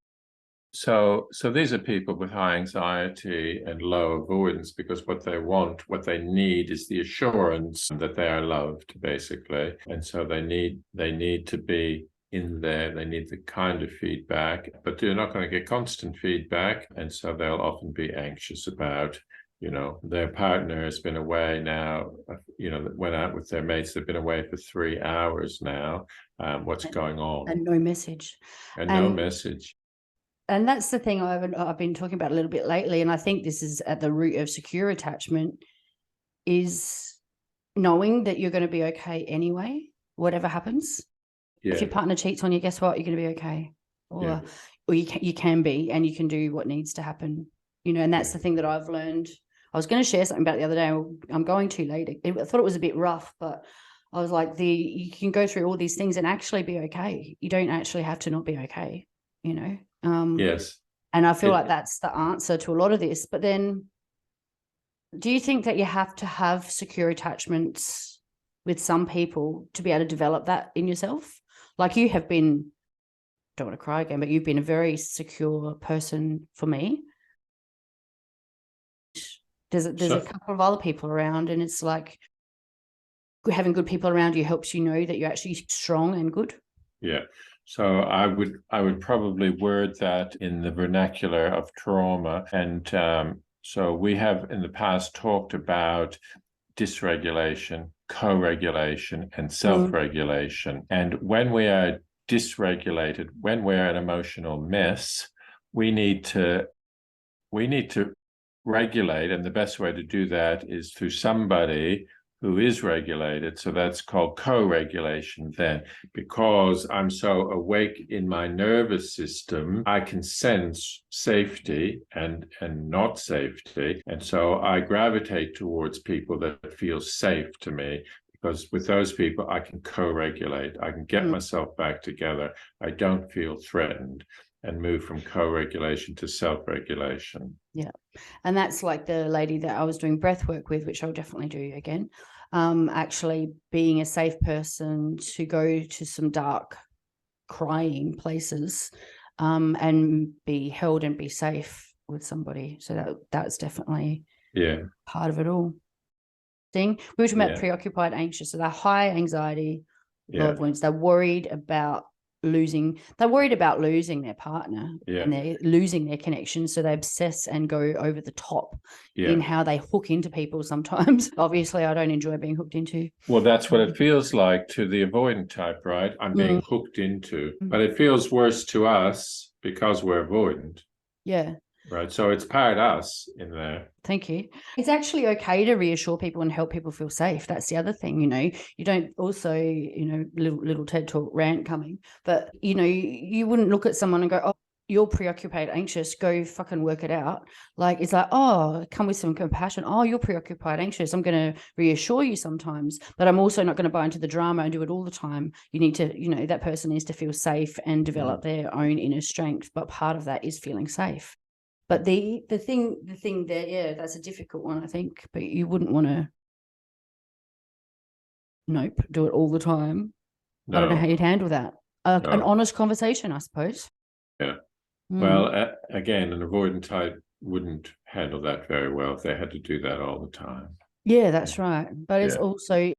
So these are people with high anxiety and low avoidance because what they need is the assurance that they are loved, basically. And so they need to be in there. They need the kind of feedback, but they're not going to get constant feedback. And so they'll often be anxious about, their partner has been away now, went out with their mates. They've been away for 3 hours now. What's going on? And no message. No message. And that's the thing I've been talking about a little bit lately. And I think this is at the root of secure attachment, is knowing that you're going to be okay anyway, whatever happens. Yeah. If your partner cheats on you, guess what? You're going to be okay. Or you can be, and you can do what needs to happen. And that's the thing that I've learned. I was going to share something about the other day. I'm going too late. I thought it was a bit rough, but I was like, you can go through all these things and actually be okay. You don't actually have to not be okay, Yes. And I feel like that's the answer to a lot of this. But then, do you think that you have to have secure attachments with some people to be able to develop that in yourself? Like, you have been, don't want to cry again, but you've been a very secure person for me. There's a couple of other people around, and it's like having good people around you helps you know that you're actually strong and good. Yeah. So I would probably word that in the vernacular of trauma. And so we have in the past talked about dysregulation, co-regulation, and self-regulation. And when we are dysregulated, when we're an emotional mess, we need to regulate, and the best way to do that is through somebody who is regulated. So that's called co-regulation then. Because I'm so awake in my nervous system, I can sense safety and not safety. And so I gravitate towards people that feel safe to me, because with those people, I can co-regulate. I can get myself back together. I don't feel threatened, and move from co-regulation to self-regulation. Yeah. And that's like the lady that I was doing breath work with, which I'll definitely do again. Actually being a safe person to go to some dark crying places and be held and be safe with somebody. So that's definitely part of it all. We were talking about preoccupied, anxious. So they're high anxiety, low avoidance. They're worried about losing their partner and they're losing their connection, so they obsess and go over the top in how they hook into people sometimes. Obviously I don't enjoy being hooked into. Well, that's what it feels like to the avoidant type, right? I'm being hooked into, but it feels worse to us because we're avoidant. Right. So it's part us in there. Thank you. It's actually okay to reassure people and help people feel safe. That's the other thing, you don't also, little TED Talk rant coming, but, you wouldn't look at someone and go, oh, you're preoccupied, anxious, go fucking work it out. Like, it's like, oh, come with some compassion. Oh, you're preoccupied, anxious. I'm going to reassure you sometimes, but I'm also not going to buy into the drama and do it all the time. You need to, that person needs to feel safe and develop their own inner strength. But part of that is feeling safe. But the thing there, that's a difficult one, I think. But you wouldn't want to, do it all the time. No. I don't know how you'd handle that. An honest conversation, I suppose. Yeah. Well, again, an avoidant type wouldn't handle that very well if they had to do that all the time. Yeah, that's right. But it's also,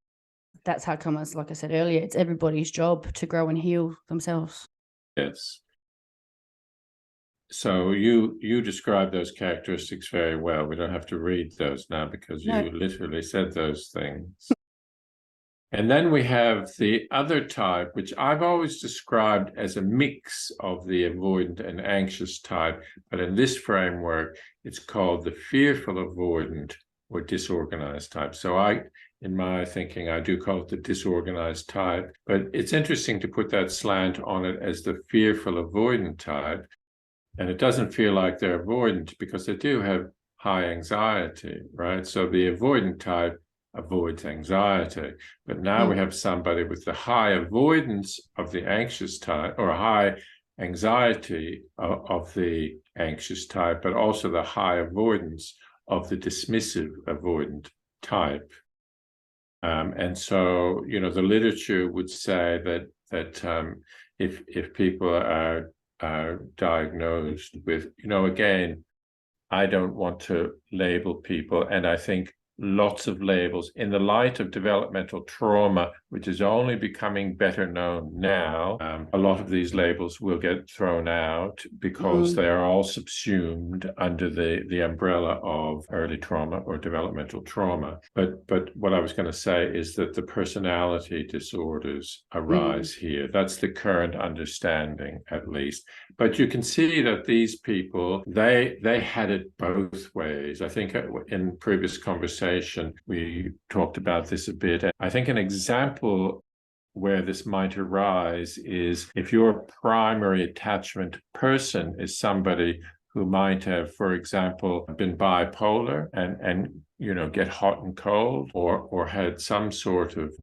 that's how come, as like I said earlier, it's everybody's job to grow and heal themselves. Yes. So you describe those characteristics very well. We don't have to read those now because you literally said those things. And then we have the other type, which I've always described as a mix of the avoidant and anxious type. But in this framework, it's called the fearful avoidant or disorganized type. So in my thinking, I do call it the disorganized type. But it's interesting to put that slant on it as the fearful avoidant type. And it doesn't feel like they're avoidant because they do have high anxiety, right? So the avoidant type avoids anxiety. But now we have somebody with the high avoidance of the anxious type, or high anxiety of the anxious type, but also the high avoidance of the dismissive avoidant type. And so, the literature would say that if people are diagnosed with, again, I don't want to label people, and I think lots of labels in the light of developmental trauma, which is only becoming better known now. A lot of these labels will get thrown out because they are all subsumed under the umbrella of early trauma or developmental trauma. But what I was going to say is that the personality disorders arise here. That's the current understanding, at least. But you can see that these people, they had it both ways. I think in previous conversations, we talked about this a bit. I think an example where this might arise is if your primary attachment person is somebody who might have, for example, been bipolar and get hot and cold, or had some sort of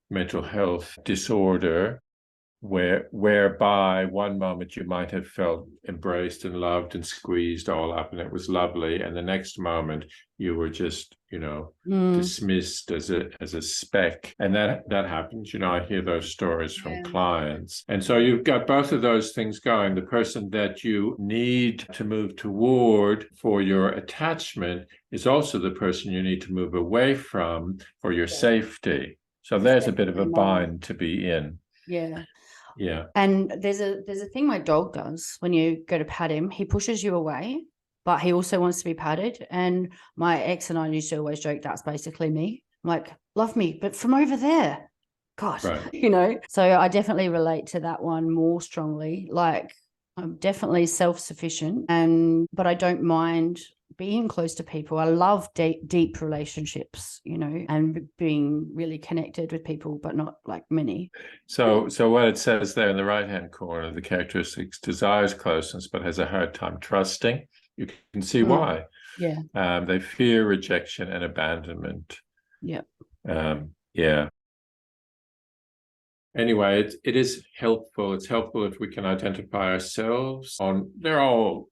mental health disorder, whereby one moment you might have felt embraced and loved and squeezed all up and it was lovely, and the next moment you were just dismissed as a speck. And that happens. I hear those stories from clients. And so you've got both of those things going. The person that you need to move toward for your attachment is also the person you need to move away from for your safety. So there's a bit of a bind to be in. Yeah. And there's a thing my dog does when you go to pat him. He pushes you away, but he also wants to be patted. And my ex and I used to always joke, that's basically me. I'm like, love me, but from over there. God, right. So I definitely relate to that one more strongly. Like, I'm definitely self-sufficient, but I don't mind being close to people. I love deep relationships, and being really connected with people, but not like many. So what it says there in the right-hand corner, the characteristics desires closeness, but has a hard time trusting. You can see why. Yeah. They fear rejection and abandonment. Yeah. Yeah. Anyway, it is helpful. It's helpful if we can identify ourselves on, they're all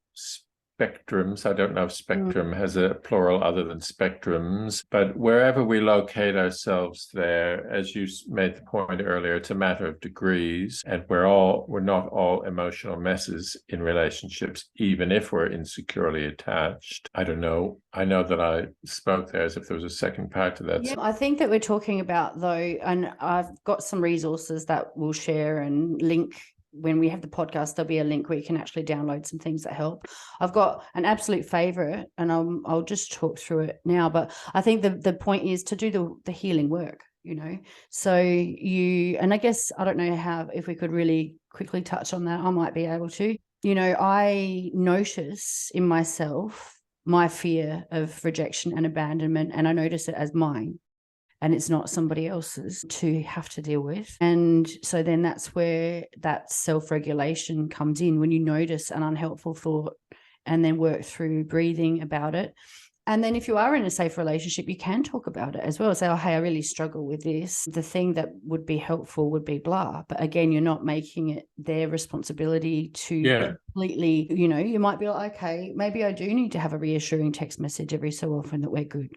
spectrums. I don't know if spectrum has a plural other than spectrums, but wherever we locate ourselves there, as you made the point earlier, it's a matter of degrees, and we're not all emotional messes in relationships, even if we're insecurely attached. I don't know. I know that I spoke there as if there was a second part to that. Yeah, I think that we're talking about, though, and I've got some resources that we'll share and link. When we have the podcast, there'll be a link where you can actually download some things that help. I've got an absolute favorite, and I'll just talk through it now. But I think the point is to do the healing work, So and I guess, I don't know if we could really quickly touch on that. I might be able to. I notice in myself my fear of rejection and abandonment, and I notice it as mine. And it's not somebody else's to have to deal with. And so then that's where that self-regulation comes in, when you notice an unhelpful thought and then work through breathing about it. And then if you are in a safe relationship, you can talk about it as well. Say, oh, hey, I really struggle with this. The thing that would be helpful would be blah. But again, you're not making it their responsibility to completely, you might be like, okay, maybe I do need to have a reassuring text message every so often that we're good.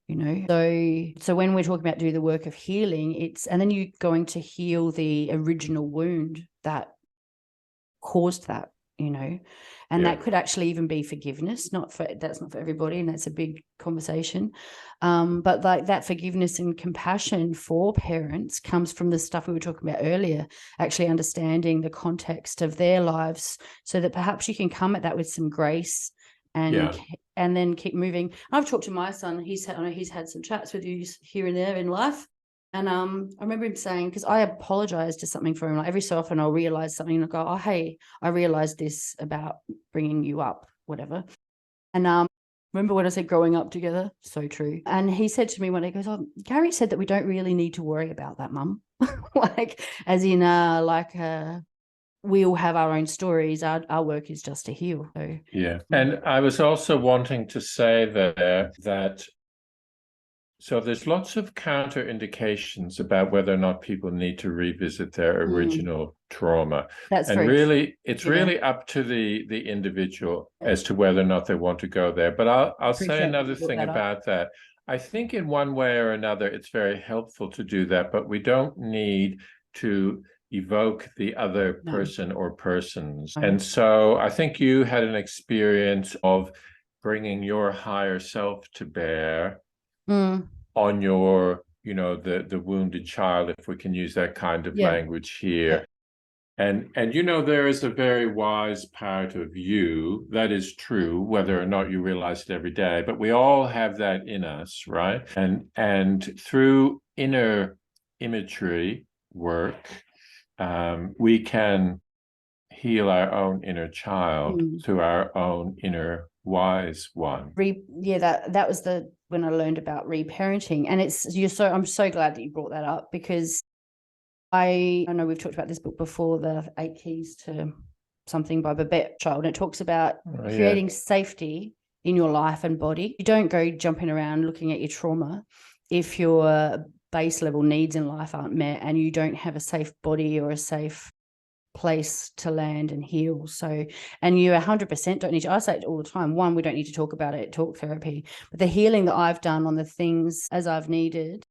So when we're talking about do the work of healing, and then you're going to heal the original wound that caused that, and that could actually even be forgiveness. That's not for everybody, and that's a big conversation. But like that forgiveness and compassion for parents comes from the stuff we were talking about earlier, actually understanding the context of their lives, so that perhaps you can come at that with some grace and then keep moving. I've talked to my son. I know he's had some chats with you here and there in life. And I remember him saying, because I apologize to something for him, like every so often I'll realize something and I'll go, oh, hey, I realized this about bringing you up, whatever. And remember when I said growing up together? So true. And he said to me one day, he goes, oh, Gary said that we don't really need to worry about that, Mum. Like, as in, we all have our own stories. Our work is just to heal. So. Yeah. And I was also wanting to say that so there's lots of counter indications about whether or not people need to revisit their original trauma. That's and really, it's really up to the individual as to whether or not they want to go there. But I'll say another thing about that. I think in one way or another, it's very helpful to do that, but we don't need to evoke the other person or persons. And so I think you had an experience of bringing your higher self to bear on your, the wounded child, if we can use that kind of language here. And there is a very wise part of you that is true, whether or not you realize it every day, but we all have that in us, right? And through inner imagery work, we can heal our own inner child through our own inner wise one. That was when I learned about reparenting, and I'm so glad that you brought that up, because I know we've talked about this book before, the 8 Keys to Something by Babette Child, and it talks about creating safety in your life and body. You don't go jumping around looking at your trauma if your base level needs in life aren't met, and you don't have a safe body or a safe place to land and heal. So, and you 100% don't need to, I say it all the time, one, we don't need to talk about it, talk therapy, but the healing that I've done on the things as I've needed,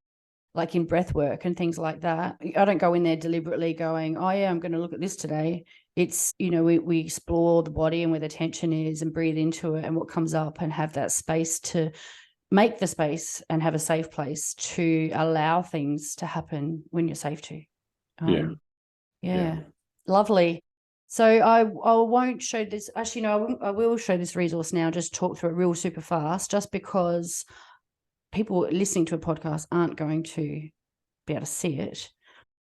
like in breath work and things like that, I don't go in there deliberately going, oh yeah, I'm going to look at this today. It's, we explore the body and where the tension is and breathe into it and what comes up, and have that space to make the space and have a safe place to allow things to happen when you're safe to. Lovely. So I won't show this. Actually, no, I will show this resource now. Just talk through it real super fast, just because people listening to a podcast aren't going to be able to see it.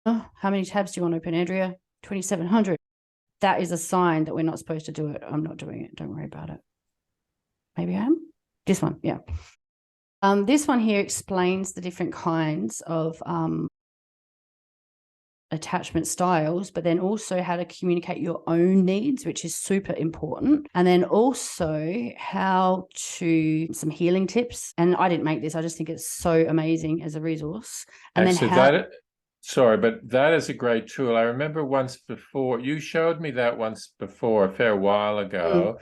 Oh, how many tabs do you want to open, Andrea? 2,700. That is a sign that we're not supposed to do it. I'm not doing it. Don't worry about it. maybe I am. This one, yeah. This one here explains the different kinds of attachment styles, but then also how to communicate your own needs, which is super important. And then also how to some healing tips. And I didn't make this. I just think it's so amazing as a resource. And Actually, then sorry, but that is a great tool. I remember once before, you showed me that once before a fair while ago,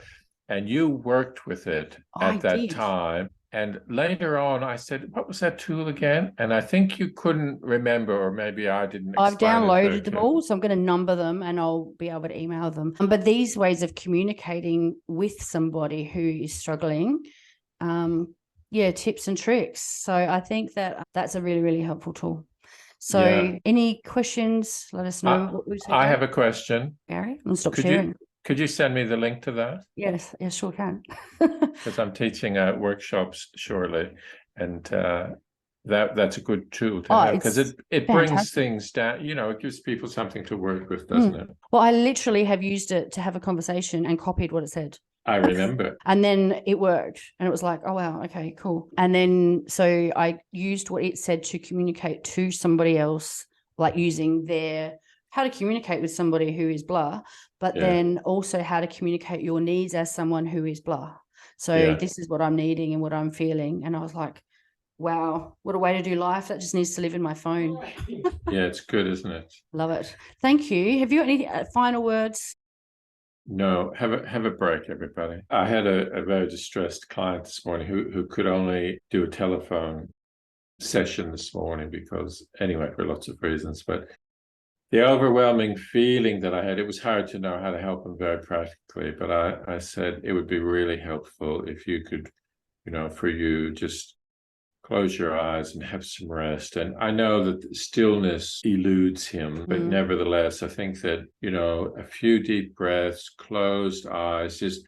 and you worked with it I at that did. time. And later on, I said, what was that tool again? And I think you couldn't remember, or maybe I didn't I've explain it very downloaded them all, so I'm going to number them and I'll be able to email them. But these ways of communicating with somebody who is struggling, tips and tricks. So I think that that's a really, really helpful tool. So any questions, let us know. I have a question. Gary, I'm stop sharing. Could you send me the link to that? Yes, sure can. Because I'm teaching workshops shortly, and that's a good tool to have, because it brings things down. It gives people something to work with, doesn't it? Well, I literally have used it to have a conversation and copied what it said. I remember. And then it worked, and it was like, oh wow, okay, cool. And then so I used what it said to communicate to somebody else, like using how to communicate with somebody who is blah, but then also how to communicate your needs as someone who is blah. So this is what I'm needing and what I'm feeling. And I was like, wow, what a way to do life. That just needs to live in my phone. Yeah, it's good, isn't it? Love it. Thank you. Have you got any final words? No, have a break, everybody. I had a very distressed client this morning who could only do a telephone session this morning because, anyway, for lots of reasons, but the overwhelming feeling that I had, it was hard to know how to help him very practically, but I said it would be really helpful if you could, for you, just close your eyes and have some rest. And I know that stillness eludes him, but nevertheless, I think that, a few deep breaths, closed eyes, just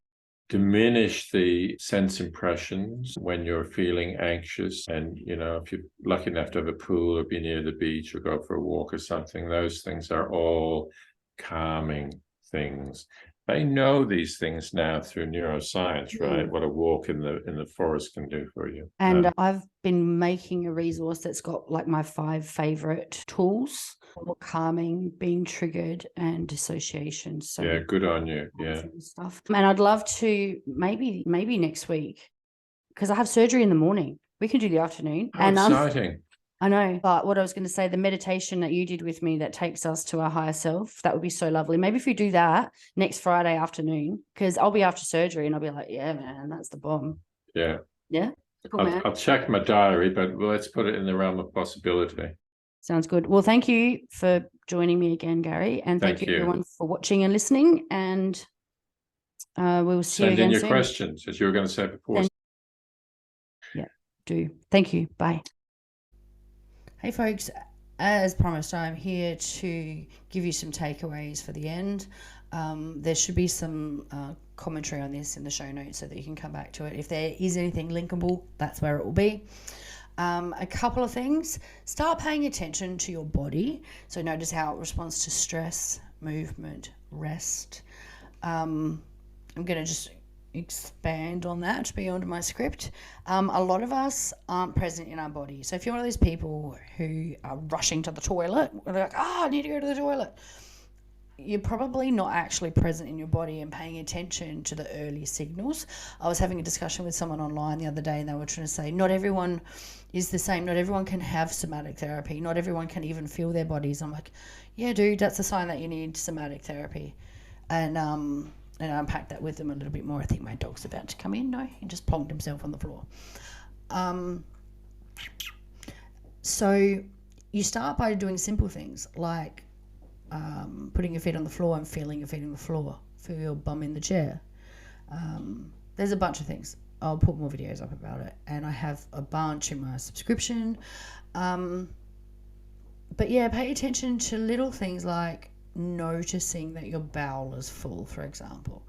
diminish the sense impressions when you're feeling anxious. And, if you're lucky enough to have a pool or be near the beach or go for a walk or something, those things are all calming things. They know these things now through neuroscience, right? What a walk in the forest can do for you. And I've been making a resource that's got like my 5 favorite tools for calming, being triggered, and dissociation. So yeah, good on you. Yeah. Stuff. And I'd love to maybe next week, because I have surgery in the morning. We can do the afternoon. How exciting. I know, but what I was going to say, the meditation that you did with me that takes us to our higher self, that would be so lovely. Maybe if you do that next Friday afternoon, because I'll be after surgery and I'll be like, yeah, man, that's the bomb. Yeah. Yeah. Cool, I'll check my diary, but let's put it in the realm of possibility. Sounds good. Well, thank you for joining me again, Gary. And thank you everyone for watching and listening. And we'll see you again soon. Send in your questions, as you were going to say before. Do. Thank you. Bye. Hey folks, as promised, I'm here to give you some takeaways for the end. There should be some commentary on this in the show notes so that you can come back to it. If there is anything linkable, that's where it will be. A couple of things. Start paying attention to your body. So notice how it responds to stress, movement, rest. I'm going to just expand on that beyond my script. A lot of us aren't present in our body. So if you're one of those people who are rushing to the toilet, they're like, I need to go to the toilet, you're probably not actually present in your body and paying attention to the early signals. I was having a discussion with someone online the other day and they were trying to say not everyone is the same. Not everyone can have somatic therapy. Not everyone can even feel their bodies. I'm like, yeah, dude, that's a sign that you need somatic therapy. And I unpacked that with them a little bit more. I think my dog's about to come in. No, he just plonked himself on the floor. So you start by doing simple things like putting your feet on the floor and feeling your feet on the floor. Feel your bum in the chair. There's a bunch of things. I'll put more videos up about it. And I have a bunch in my subscription. But yeah, pay attention to little things like noticing that your bowel is full, for example.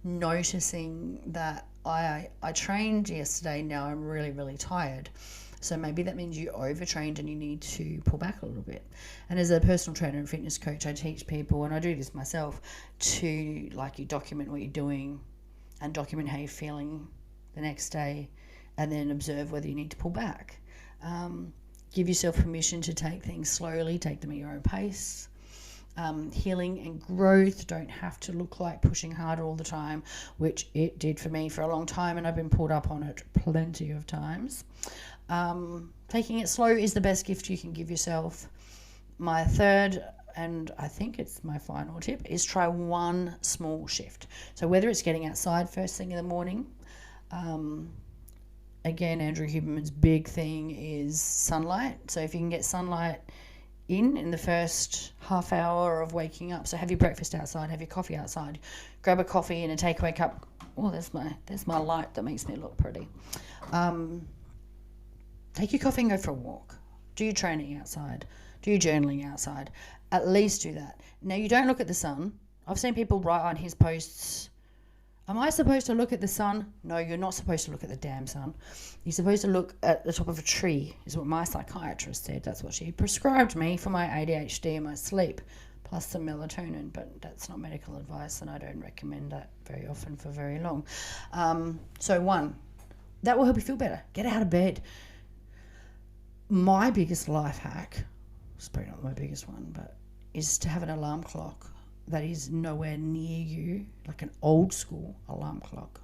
Noticing that I trained yesterday, now I'm really, really tired. So maybe that means you overtrained and you need to pull back a little bit. And as a personal trainer and fitness coach, I teach people, and I do this myself, to you document what you're doing and document how you're feeling the next day, and then observe whether you need to pull back. Give yourself permission to take things slowly, take them at your own pace. Healing and growth don't have to look like pushing hard all the time, which it did for me for a long time, and I've been pulled up on it plenty of times. Taking it slow is the best gift you can give yourself. My third, and I think it's my final tip, is try one small shift. So whether it's getting outside first thing in the morning, again, Andrew Huberman's big thing is sunlight. So if you can get sunlight in the first half hour of waking up, so have your breakfast outside, have your coffee outside, grab a coffee in a takeaway cup. Oh, there's my light that makes me look pretty. Take your coffee and go for a walk. Do your training outside. Do your journaling outside. At least do that. Now, you don't look at the sun. I've seen people write on his posts, am I supposed to look at the sun? No, you're not supposed to look at the damn sun. You're supposed to look at the top of a tree, is what my psychiatrist said. That's what she prescribed me for my ADHD and my sleep, plus some melatonin, but that's not medical advice, and I don't recommend that very often for very long. So one, that will help you feel better. Get out of bed. My biggest life hack, it's probably not my biggest one, but is to have an alarm clock that is nowhere near you, like an old school alarm clock,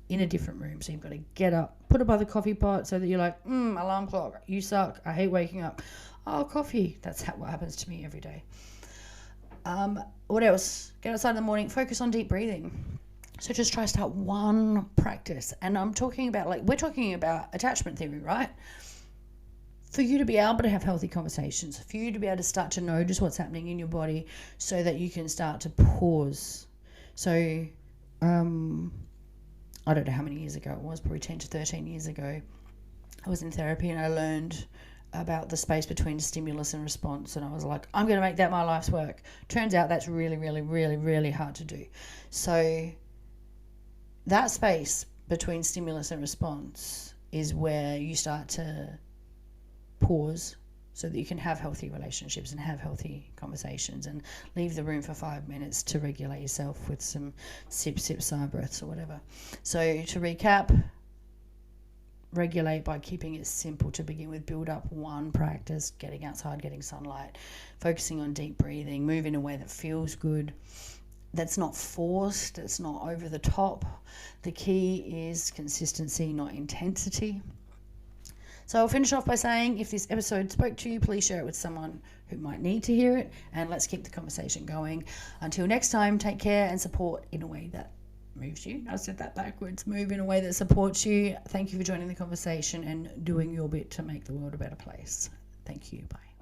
in a different room. So you've got to get up, put it by the coffee pot so that you're like, alarm clock, you suck, I hate waking up. Oh, coffee. That's what happens to me every day. What else? Get outside in the morning, focus on deep breathing. So just try to start one practice. And I'm talking about, we're talking about attachment theory, right? For you to be able to have healthy conversations, for you to be able to start to notice what's happening in your body so that you can start to pause. So, I don't know how many years ago it was, probably 10 to 13 years ago, I was in therapy and I learned about the space between stimulus and response, and I was like, I'm going to make that my life's work. Turns out that's really, really, really, really hard to do. So that space between stimulus and response is where you start to pause so that you can have healthy relationships and have healthy conversations, and leave the room for 5 minutes to regulate yourself with some sip, sigh breaths or whatever. So to recap, regulate by keeping it simple to begin with. Build up one practice, getting outside, getting sunlight, focusing on deep breathing, move in a way that feels good, that's not forced, it's not over the top. The key is consistency, not intensity. So I'll finish off by saying, if this episode spoke to you, please share it with someone who might need to hear it, and let's keep the conversation going. Until next time, take care and support in a way that moves you. I said that backwards. Move in a way that supports you. Thank you for joining the conversation and doing your bit to make the world a better place. Thank you. Bye.